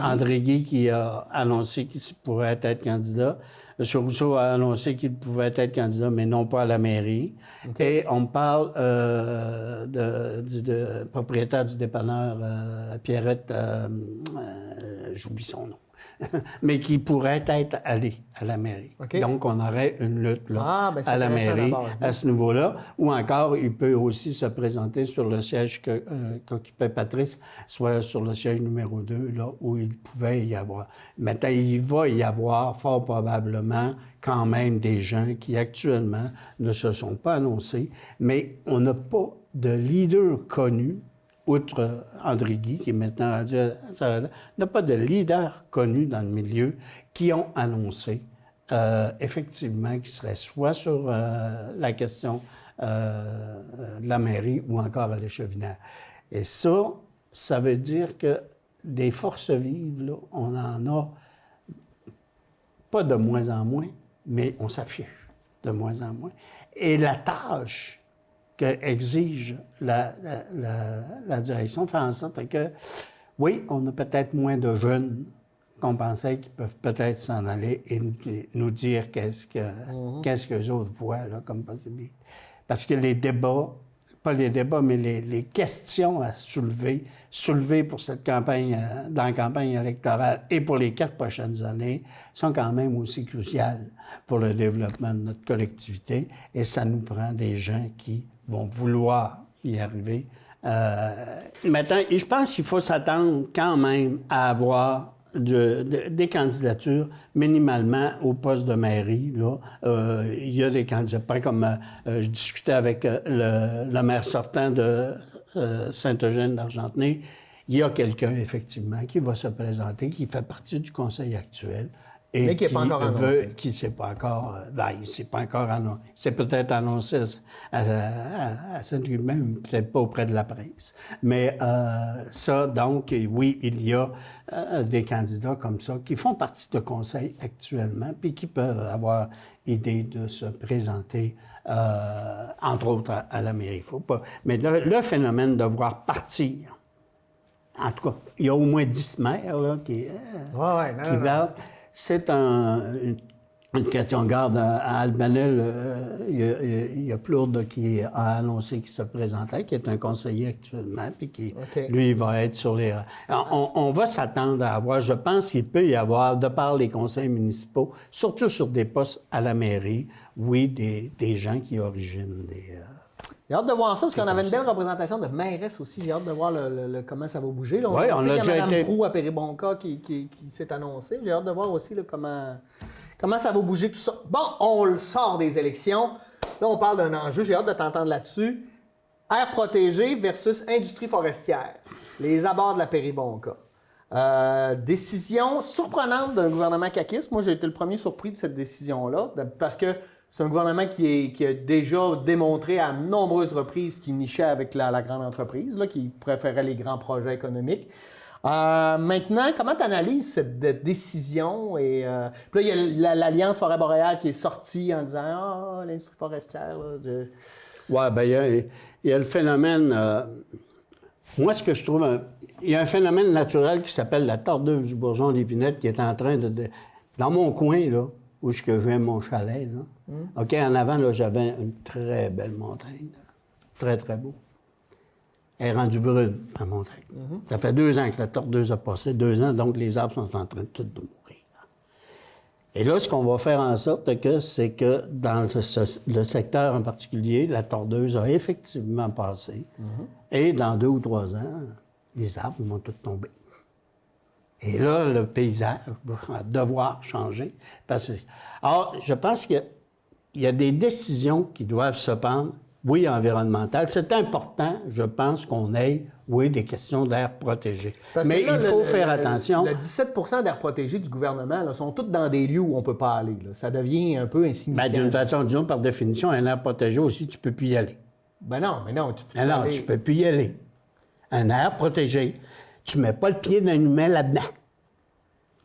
André Guy qui a annoncé qu'il pourrait être candidat. M. Rousseau a annoncé qu'il pouvait être candidat, mais non pas à la mairie. Okay. Et on me parle du propriétaire du dépanneur, Pierrette, j'oublie son nom. mais qui pourrait être allé à la mairie. Okay. Donc, on aurait une lutte là, à la mairie à ce niveau-là. Ou encore, il peut aussi se présenter sur le siège qu'occupait Patrice, soit sur le siège numéro 2, là, où il pouvait y avoir. Maintenant, il va y avoir fort probablement quand même des gens qui actuellement ne se sont pas annoncés, mais on n'a pas de leader connu outre André Guy, qui est maintenant rendu n'a pas de leader connu dans le milieu qui ont annoncé effectivement qu'ils seraient soit sur la question de la mairie ou encore à l'échevinat. Et ça veut dire que des forces vives, là, on en a pas de moins en moins, mais on s'affiche de moins en moins. Et la tâche qu'exige la direction fait en sorte que, oui, on a peut-être moins de jeunes qu'on pensait qui peuvent peut-être s'en aller et nous dire qu'est-ce que les autres voient là, comme possibilité. Parce que les débats, pas les débats, mais les questions à soulever pour cette campagne, dans la campagne électorale et pour les 4 prochaines années, sont quand même aussi cruciales pour le développement de notre collectivité. Et ça nous prend des gens qui vont vouloir y arriver. Maintenant, je pense qu'il faut s'attendre quand même à avoir des candidatures minimalement au poste de mairie. Là. Il y a des candidats. Pas comme je discutais avec le maire sortant de Saint-Eugène d'Argentenay. Il y a quelqu'un, effectivement, qui va se présenter, qui fait partie du conseil actuel Et mais qui n'est pas encore annoncé. Qui ne s'est pas encore... il ne s'est pas encore annoncé. C'est peut-être annoncé à même peut-être pas auprès de la presse. Mais ça, donc, oui, il y a des candidats comme ça qui font partie de conseil actuellement, puis qui peuvent avoir idée de se présenter, entre autres, à la mairie. Faut pas... Mais le phénomène de voir partir, en tout cas, il y a au moins 10 maires là, qui parlent. C'est une question. Garde à Albanel, il y a Plourde qui a annoncé qu'il se présentait, qui est un conseiller actuellement, puis qui, lui, va être sur les... On va s'attendre à avoir, je pense qu'il peut y avoir, de par les conseils municipaux, surtout sur des postes à la mairie, oui, des gens qui originent des... J'ai hâte de voir ça, parce qu'on avait une belle représentation de mairesse aussi. J'ai hâte de voir comment ça va bouger. Là, on a sait qu'il y a Mme été... Proulx à Péribonka qui s'est annoncée. J'ai hâte de voir aussi là, comment ça va bouger tout ça. Bon, on le sort des élections. Là, on parle d'un enjeu. J'ai hâte de t'entendre là-dessus. Air protégé versus industrie forestière. Les abords de la Péribonka. Décision surprenante d'un gouvernement caquiste. Moi, j'ai été le premier surpris de cette décision-là, parce que c'est un gouvernement qui a déjà démontré à nombreuses reprises qu'il nichait avec la grande entreprise, là, qui préférait les grands projets économiques. Maintenant, comment tu analyses cette décision? Et, puis là, il y a l'Alliance forêt boréale qui est sortie en disant « Ah, l'industrie forestière... » Oui, bien, il y a le phénomène... moi, ce que je trouve... Il y a un phénomène naturel qui s'appelle la tordeuse du bourgeon d'Épinette qui est en train de... Dans mon coin, là, où je viens mon chalet, là, OK, en avant, là, j'avais une très belle montagne. Là. Très, très beau. Elle est rendue brune, la montagne. Ça fait 2 ans que la tordeuse a passé, 2 ans, donc les arbres sont en train de tous de mourir. Et là, ce qu'on va faire en sorte, c'est que dans le secteur en particulier, la tordeuse a effectivement passé. Et dans 2 ou 3 ans, les arbres vont tous tomber. Et là, le paysage va devoir changer. Alors, je pense qu'il y a des décisions qui doivent se prendre, oui, environnementales. C'est important, je pense, qu'on ait, oui, des questions d'air protégé. Mais là, il faut faire attention. Le 17 d'air protégé du gouvernement là, sont tous dans des lieux où on ne peut pas aller. Là. Ça devient un peu insignifiant. Bien, d'une façon, disons, par définition, un air protégé aussi, tu ne peux plus y aller. Ben non, tu peux non, tu ne peux plus y aller. Un air protégé, tu ne mets pas le pied d'un humain là-dedans.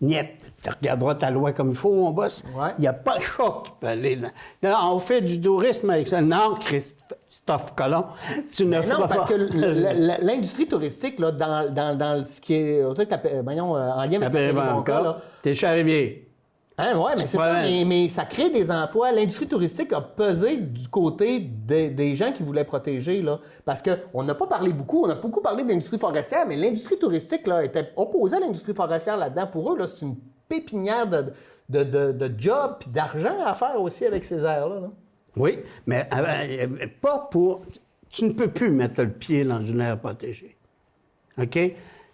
Niet. Tu regarderas ta loi comme il faut, mon boss. Il n'y a pas le choc qui peut aller là. On fait du tourisme avec ça. Non, Christophe Colomb, tu ne feras pas. Non, parce que l'industrie touristique, là, dans ce qui est en lien avec Péribonka, t'es Charrivier. Hein, oui, mais c'est ça, mais ça crée des emplois. L'industrie touristique a pesé du côté des gens qui voulaient protéger, là, parce qu'on n'a pas parlé beaucoup, on a beaucoup parlé d'industrie forestière, mais l'industrie touristique là, était opposée à l'industrie forestière là-dedans. Pour eux, là, c'est une pépinière de jobs et d'argent à faire aussi avec ces aires-là. Là. Oui, mais pas pour... Tu ne peux plus mettre le pied dans une aire protégée. OK?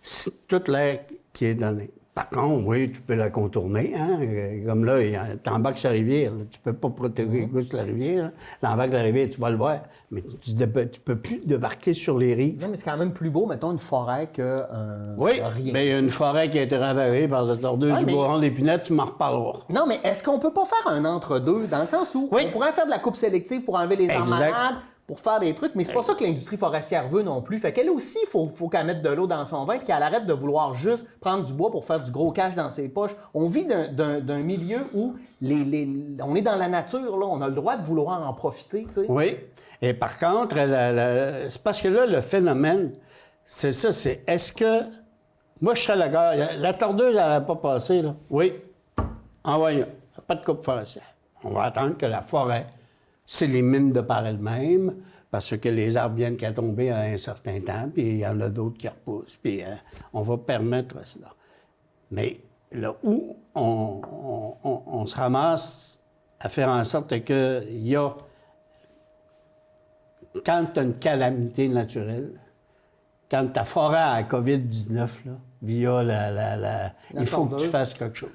C'est toute l'air qui est donnée. Par contre, oui, tu peux la contourner. Hein? Comme là, t'embarques sur la rivière. Là. Tu peux pas protéger la rivière. T'embarques sur la rivière, tu vas le voir. Mais tu peux plus débarquer sur les rives. Non, mais c'est quand même plus beau, mettons, une forêt que oui, rien. mais il y a une forêt qui a été ravagée par la tordeuse du bourgeon d'Épinette, tu m'en reparleras. Non, mais est-ce qu'on peut pas faire un entre-deux, dans le sens où on pourrait faire de la coupe sélective pour enlever les arbres malades, pour faire des trucs, mais c'est pas ça que l'industrie forestière veut non plus. Fait qu'elle aussi, il faut qu'elle mette de l'eau dans son vin puis qu'elle arrête de vouloir juste prendre du bois pour faire du gros cash dans ses poches. On vit d'un milieu où on est dans la nature, là, on a le droit de vouloir en profiter. T'sais. Oui. Et par contre, c'est parce que là, le phénomène, c'est ça, c'est est-ce que... Moi, je serais d'accord. La tordeuse, elle n'aurait pas passé, là. Oui. Envoyons. Pas de coupe forestière. On va attendre que la forêt s'élimine de par elle-même, parce que les arbres viennent qu'à tomber à un certain temps, puis il y en a d'autres qui repoussent, puis on va permettre cela. Mais là où on se ramasse à faire en sorte qu'il y a... Quand tu as une calamité naturelle, quand ta forêt a la COVID-19, là, via il faut que tu fasses quelque chose.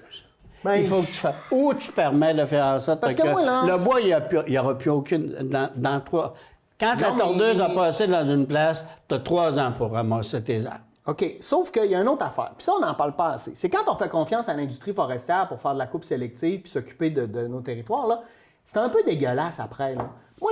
Ben, il faut que tu fasses... Ou tu permets de faire en sorte que le bois, il n'y aura plus aucune... Quand la tordeuse a passé dans une place, tu as 3 ans pour ramasser tes arbres. OK, sauf qu'il y a une autre affaire. Puis ça, on n'en parle pas assez. C'est quand on fait confiance à l'industrie forestière pour faire de la coupe sélective puis s'occuper de nos territoires, là, c'est un peu dégueulasse après. Là. Moi,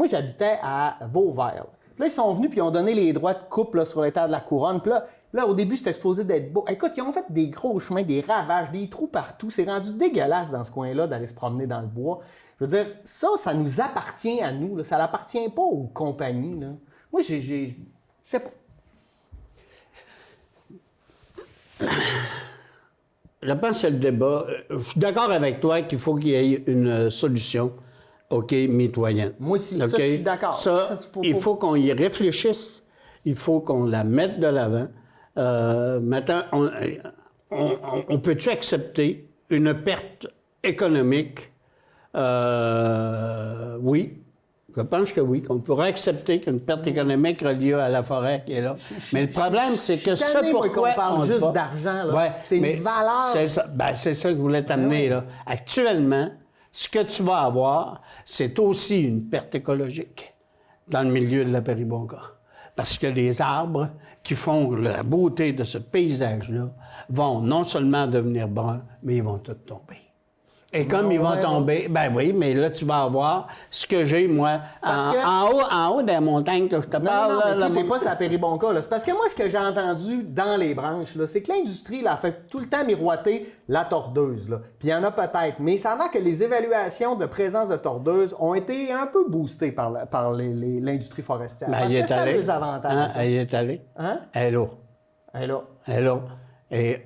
j'habitais à Vauvert. Là, ils sont venus puis ils ont donné les droits de coupe là, sur les terres de la couronne. Puis là, au début, c'était supposé d'être beau. Écoute, ils ont fait des gros chemins, des ravages, des trous partout. C'est rendu dégueulasse dans ce coin-là d'aller se promener dans le bois. Je veux dire, ça nous appartient à nous. Là. Ça n'appartient pas aux compagnies. Là. Moi, je sais pas. Je pense que c'est le débat. Je suis d'accord avec toi qu'il faut qu'il y ait une solution, OK, mitoyenne. Moi aussi, okay? ça, je suis d'accord. Il faut qu'on y réfléchisse, il faut qu'on la mette de l'avant. Maintenant, on peut-tu accepter une perte économique? Oui. Je pense que oui, qu'on pourrait accepter qu'une perte économique reliée à la forêt qui est là. Mais le problème, c'est que ce pourquoi on parle juste d'argent, là. Ouais, c'est une valeur. C'est ça, c'est ça que je voulais t'amener, là. Actuellement, ce que tu vas avoir, c'est aussi une perte écologique dans le milieu de la Péribonka. Parce que les arbres qui font la beauté de ce paysage-là vont non seulement devenir bruns, mais ils vont tous tomber. Et comme ils vont tomber, ben oui, mais là, tu vas avoir ce que j'ai, moi, en haut des montagnes que je te parle. Non, mais toi, t'es pas sur la Péribonka, là. C'est parce que moi, ce que j'ai entendu dans les branches, là, c'est que l'industrie, là, a fait tout le temps miroiter la tordeuse, là. Puis il y en a peut-être, mais ça a l'air que les évaluations de présence de tordeuse ont été un peu boostées par l'industrie forestière. Ben, parce que c'est un des avantages. Hein? Elle y est allée. Hein? Elle est là. Elle est là. Elle est là. Et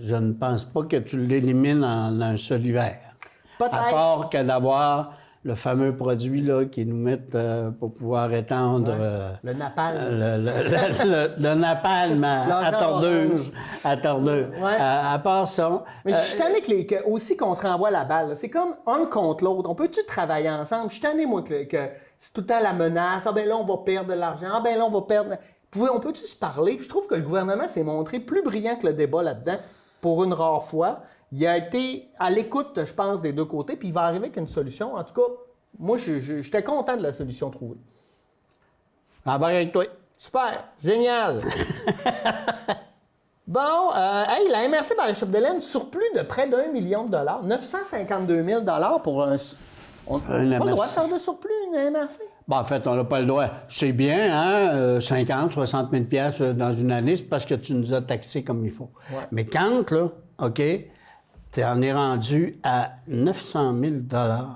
je ne pense pas que tu l'élimines en un seul hiver. Peut-être. À part que d'avoir le fameux produit là, qu'ils nous mettent pour pouvoir étendre... le napalm. Le napalm à tordeuse. À tordeuse. Ouais. À part ça... Mais je suis tanné aussi qu'on se renvoie la balle. Là. C'est comme un contre l'autre. On peut-tu travailler ensemble? Je suis tanné, moi, que c'est tout le temps la menace. Ah ben là, on va perdre de l'argent. Ah ben là, on va perdre... On peut-tu se parler? Puis je trouve que le gouvernement s'est montré plus brillant que le débat là-dedans. Pour une rare fois, il a été à l'écoute, je pense, des deux côtés, puis il va arriver avec une solution. En tout cas, moi, j'étais content de la solution trouvée. Embarque avec toi. Super, génial. Bon, la MRC Maréchal-de-Laine, surplus de près d'1 million de dollars, 952 000 pour un... On n'a pas le droit de faire de surplus, une MRC? Bon, en fait, on n'a pas le droit. C'est bien, hein, 50, 60 000 piastres dans une année, c'est parce que tu nous as taxés comme il faut. Ouais. Mais quand, là, OK, tu en es rendu à 900 000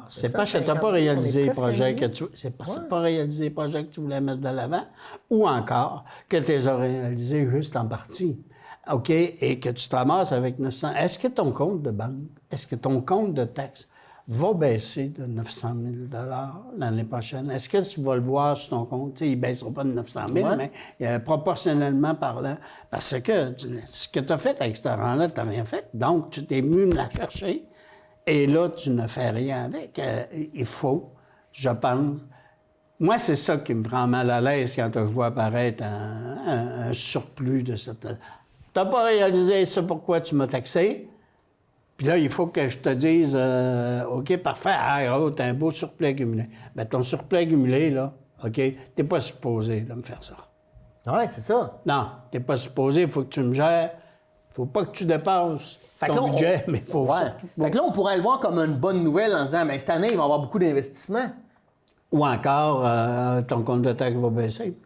c'est parce que tu n'as pas réalisé le projet que tu... C'est parce que tu n'as pas réalisé le projet que tu voulais mettre de l'avant, ou encore que tu les as réalisés juste en partie. OK, et que tu te ramasses avec 900... Est-ce que ton compte de banque, est-ce que ton compte de taxe va baisser de 900 000 l'année prochaine? Est-ce que tu vas le voir sur ton compte? T'sais, il ne baissera pas de 900 000, mais proportionnellement parlant. Parce que ce que tu as fait avec cet argent-là, tu n'as rien fait. Donc, tu t'es venu me la chercher et là, tu ne fais rien avec. Il faut, je pense... Moi, c'est ça qui me rend mal à l'aise quand je vois apparaître un surplus de cette... Tu n'as pas réalisé ça pourquoi tu m'as taxé. Puis là, il faut que je te dise, OK, parfait, t'as un beau surplus accumulé. Bien, ton surplus accumulé, là, OK, t'es pas supposé de me faire ça. Oui, c'est ça. Non, t'es pas supposé, il faut que tu me gères. Faut pas que tu dépasses ton budget, mais il faut... Fait que là, on pourrait le voir comme une bonne nouvelle en disant, mais cette année, il va y avoir beaucoup d'investissements. Ou encore, ton compte de taxe va baisser.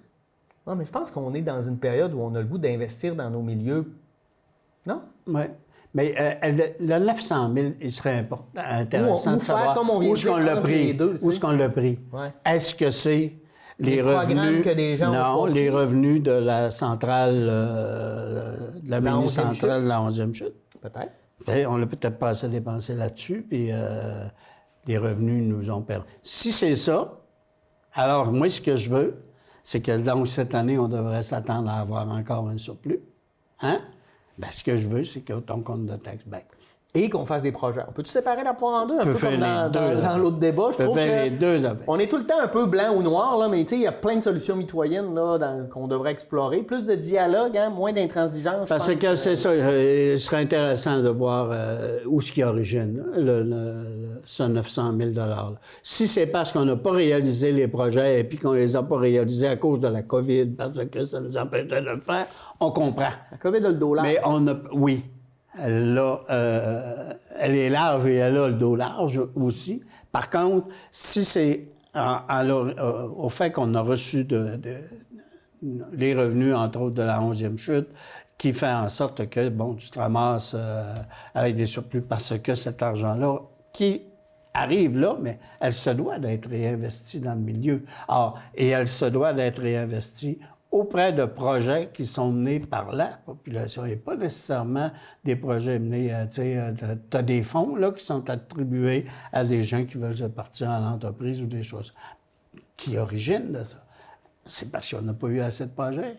Non, mais je pense qu'on est dans une période où on a le goût d'investir dans nos milieux. Non? Oui. Mais le 900 000, il serait intéressant de savoir où est-ce qu'on l'a pris. Où est-ce qu'on l'a pris? Ouais. Est-ce que c'est les revenus que les gens non, les revenus de la centrale, de la mini-centrale de la 11e chute? Peut-être. On l'a peut-être pas assez dépensé là-dessus, puis les revenus nous ont perdu. Si c'est ça, alors moi, ce que je veux, c'est que donc cette année, on devrait s'attendre à avoir encore un surplus. Hein? Ben, ce que je veux, c'est que ton compte de taxe baisse. Et qu'on fasse des projets. On peut-tu séparer la poire en deux? Un peu comme dans l'autre débat. Je trouve faire les deux on est tout le temps un peu blanc ou noir, là, mais il y a plein de solutions mitoyennes là, qu'on devrait explorer. Plus de dialogue, hein, moins d'intransigeance. Parce que c'est ça. Il serait intéressant de voir où ce qui origine ce 900 000 $-là. Si c'est parce qu'on n'a pas réalisé les projets et puis qu'on les a pas réalisés à cause de la COVID, parce que ça nous empêchait de le faire, on comprend. La COVID a le dos large. Mais oui, elle est large et elle a le dos large aussi. Par contre, si c'est au fait qu'on a reçu les revenus, entre autres, de la 11e chute, qui fait en sorte que, tu te ramasses avec des surplus parce que cet argent-là, qui arrive là, mais elle se doit d'être réinvestie dans le milieu. Et elle se doit d'être réinvestie auprès de projets qui sont menés par la population et pas nécessairement des projets menés, tu as des fonds là, qui sont attribués à des gens qui veulent se partir en entreprise ou des choses qui originent de ça. C'est parce qu'on n'a pas eu assez de projets.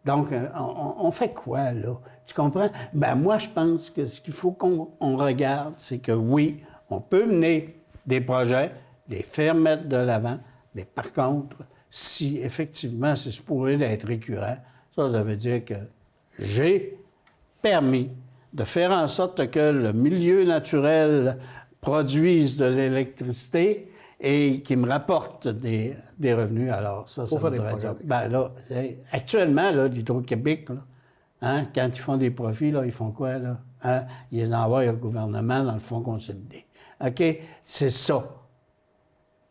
Donc, on fait quoi, là? Tu comprends? Moi, je pense que ce qu'il faut qu'on regarde, c'est que oui, on peut mener des projets, les faire mettre de l'avant, mais par contre, si effectivement c'est supposé d'être récurrent, ça veut dire que j'ai permis de faire en sorte que le milieu naturel produise de l'électricité et qui me rapporte des revenus. Alors, ça voudrait dire... actuellement, là, l'Hydro-Québec, là, quand ils font des profits, là, ils font quoi, là? Ils les envoient au gouvernement dans le fonds consolidé. OK? C'est ça.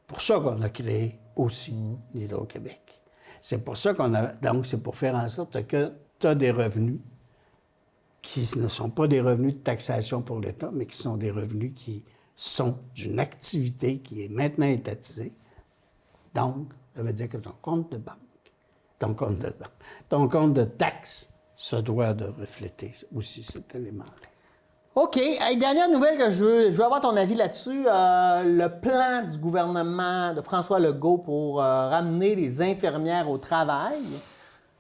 Pour ça qu'on a créé aussi l'Hydro-Québec. C'est pour ça qu'on a... Donc, c'est pour faire en sorte que tu as des revenus qui ne sont pas des revenus de taxation pour l'État, mais qui sont des revenus qui sont d'une activité qui est maintenant étatisée. Donc, ça veut dire que ton compte de taxe se doit de refléter aussi cet élément-là. OK. Hey, dernière nouvelle que je veux avoir ton avis là-dessus. Le plan du gouvernement de François Legault pour ramener les infirmières au travail.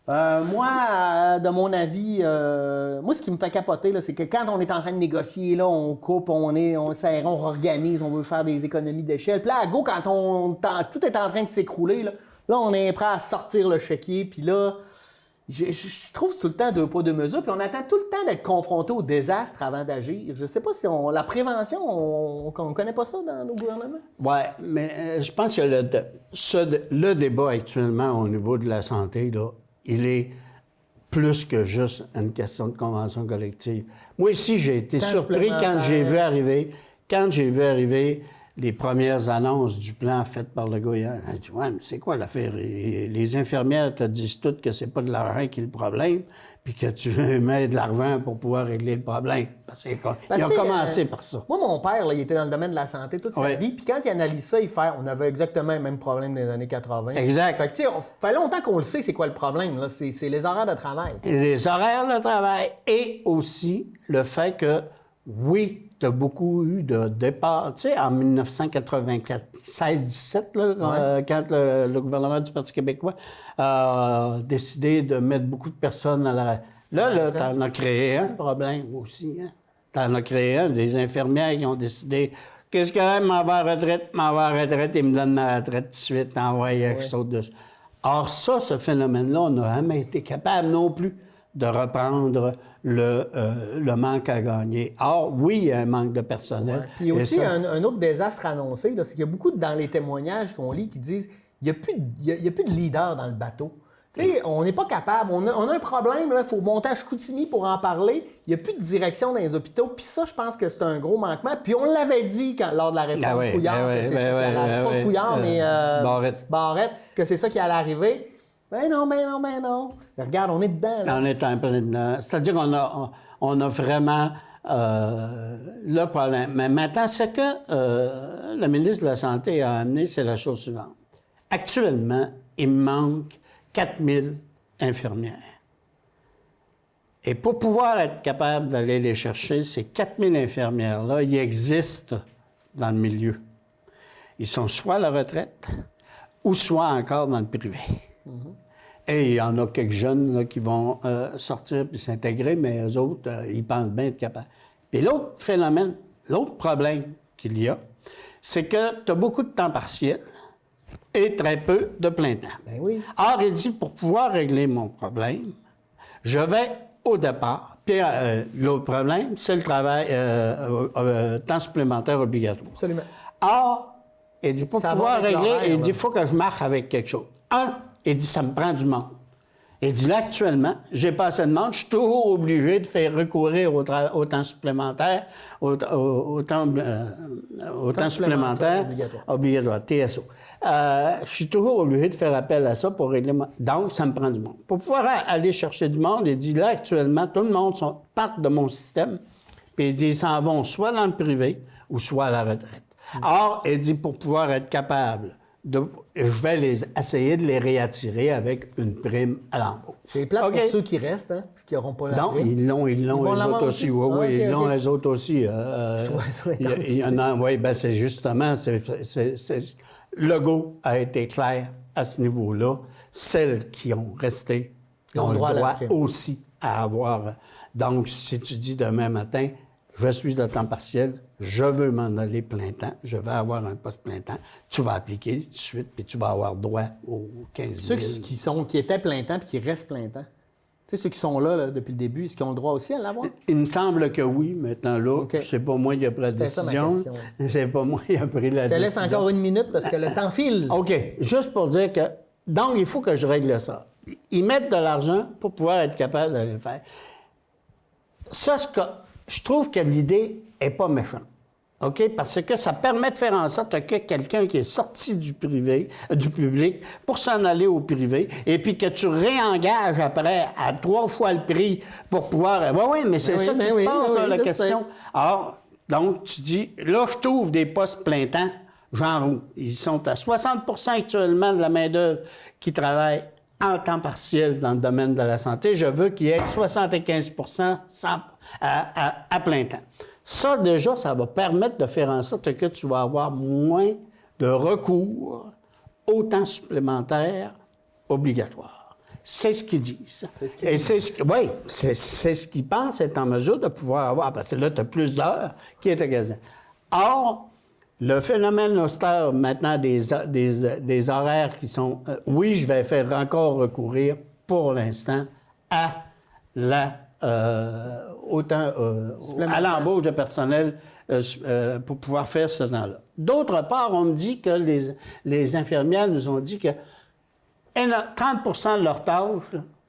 Moi, de mon avis, ce qui me fait capoter, là, c'est que quand on est en train de négocier, là, on coupe, on serre, on réorganise, on veut faire des économies d'échelle. Puis là, à go, quand tout est en train de s'écrouler, là, on est prêt à sortir le chéquier. Puis là, je trouve tout le temps deux poids, deux mesures. Puis on attend tout le temps d'être confronté au désastre avant d'agir. Je sais pas si la prévention, on connaît pas ça dans nos gouvernements. Oui, mais je pense que le débat actuellement au niveau de la santé, là, il est plus que juste une question de convention collective. Moi, ici, j'ai été surpris quand j'ai vu arriver les premières annonces du plan faites par le gars hier. J'ai dit, ouais, mais c'est quoi l'affaire? Les infirmières te disent toutes que c'est pas de l'argent qui est le problème, puis que tu mets de l'argent pour pouvoir régler le problème. Ils ont commencé par ça. Moi, mon père, là, il était dans le domaine de la santé toute sa vie, puis quand il analyse ça, on avait exactement le même problème dans les années 80. Exact. Fait que, tu sais, fait longtemps qu'on le sait, c'est quoi le problème, là? C'est les horaires de travail. Les horaires de travail et aussi le fait que, oui, tu as beaucoup eu de départs. Tu sais, en 1994-17, quand le gouvernement du Parti québécois a décidé de mettre beaucoup de personnes à la... Là, tu en as créé un problème aussi. Hein? Tu en as créé un, des infirmières qui ont décidé qu'est-ce que m'en va à la retraite, ils me donnent ma retraite tout de suite, envoyer quelque chose dessus. Or, ce phénomène-là, on n'a jamais été capable non plus de reprendre le manque à gagner. Or, oui, il y a un manque de personnel. Ouais. Puis il y a aussi un autre désastre annoncé, là, c'est qu'il y a beaucoup dans les témoignages qu'on lit qui disent qu'il n'y a plus de leader dans le bateau. Tu sais, on n'est pas capable. On a un problème, il faut monter à Chicoutimi pour en parler. Il n'y a plus de direction dans les hôpitaux. Puis ça, je pense que c'est un gros manquement. Puis on l'avait dit lors de la réforme Couillard, que c'est ça qui allait pas Couillard, mais Barrette, que c'est ça qui allait arriver. Ben non. Regarde, on est dedans. Là. On est en plein dedans. C'est-à-dire qu'on a vraiment le problème. Mais maintenant, ce que le ministre de la Santé a amené, c'est la chose suivante. Actuellement, il manque 4000 infirmières. Et pour pouvoir être capable d'aller les chercher, ces 4000 infirmières-là, ils existent dans le milieu. Ils sont soit à la retraite ou soit encore dans le privé. Et il y en a quelques jeunes là, qui vont sortir puis s'intégrer, mais eux autres, ils pensent bien être capables. Puis l'autre phénomène, l'autre problème qu'il y a, c'est que tu as beaucoup de temps partiel et très peu de plein temps. Ben oui. Or, il dit, pour pouvoir régler mon problème, je vais au départ. Puis l'autre problème, c'est le travail temps supplémentaire obligatoire. Absolument. Or, il dit, pour Ça pouvoir va avec régler, l'horaire, il là. dit, il faut que je marche avec quelque chose. Il dit, ça me prend du monde. Il dit, là, actuellement, j'ai pas assez de monde, je suis toujours obligé de faire recourir au temps supplémentaire, au temps supplémentaire obligatoire, TSO. Je suis toujours obligé de faire appel à ça pour régler Donc, ça me prend du monde. Pour pouvoir aller chercher du monde, il dit, là, actuellement, tout le monde part de mon système, puis il dit, ils s'en vont soit dans le privé ou soit à la retraite. Or, il dit, pour pouvoir être capable je vais essayer de les réattirer avec une prime à l'embauche. C'est plate pour ceux qui restent, hein, qui n'auront pas la Non, prime. ils l'ont, les autres aussi. Oui, ils l'ont, les autres aussi. Je trouve ça il y en a, oui, bien, c'est justement, le go a été clair à ce niveau-là. Celles qui ont resté ont le droit aussi à avoir. Donc, si tu dis demain matin, je suis à temps partiel, je veux m'en aller plein temps, je vais avoir un poste plein temps, tu vas appliquer tout de suite, puis tu vas avoir droit aux 15 000. Ceux qui étaient plein temps puis qui restent plein temps. Tu sais, ceux qui sont là, depuis le début, est-ce qu'ils ont le droit aussi à l'avoir? Il me semble que oui, maintenant là. Okay. C'est pas moi qui ai pris la décision. C'est pas moi qui ai pris la décision. Je te laisse encore une minute parce que le temps file. OK. Juste pour dire que... Donc, il faut que je règle ça. Ils mettent de l'argent pour pouvoir être capable d'aller le faire. Ça, je trouve que l'idée n'est pas méchante. OK? Parce que ça permet de faire en sorte que quelqu'un qui est sorti du public, pour s'en aller au privé, et puis que tu réengages après à 3 fois le prix pour pouvoir... Oui, mais c'est ça qui se passe, la question. Alors, donc, tu dis, là, je trouve des postes plein temps, genre où ils sont à 60 % actuellement de la main-d'œuvre qui travaille en temps partiel dans le domaine de la santé. Je veux qu'il y ait 75 % à plein temps. Ça, déjà, ça va permettre de faire en sorte que tu vas avoir moins de recours au temps supplémentaire obligatoire. C'est ce qu'ils disent. C'est ce qu'ils pensent être en mesure de pouvoir avoir, parce que là, tu as plus d'heures qui est occasionné. Or, le phénomène austère, maintenant, des horaires qui sont... oui, je vais faire encore recourir, pour l'instant, à à l'embauche de personnel pour pouvoir faire ce temps-là. D'autre part, on me dit que les infirmières nous ont dit que 30 % de leur tâche,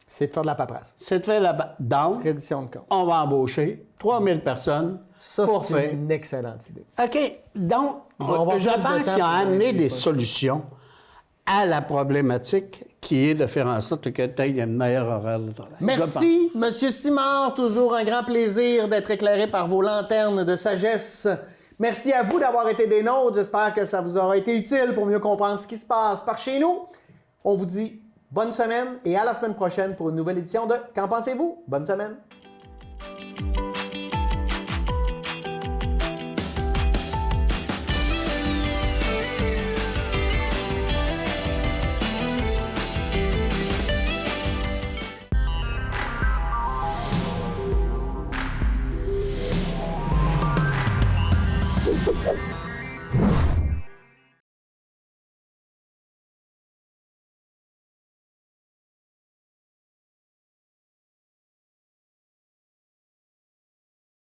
c'est de faire de la paperasse. C'est de faire la... Donc, reddition de compte. On va embaucher 3000 personnes pour faire... C'est une excellente idée. OK. Donc, je pense qu'il a amené des solutions à la problématique qui est de faire en sorte que tu aies une meilleure horaire de travail. Merci, M. Simard. Toujours un grand plaisir d'être éclairé par vos lanternes de sagesse. Merci à vous d'avoir été des nôtres. J'espère que ça vous aura été utile pour mieux comprendre ce qui se passe par chez nous. On vous dit bonne semaine et à la semaine prochaine pour une nouvelle édition de Qu'en pensez-vous? Bonne semaine.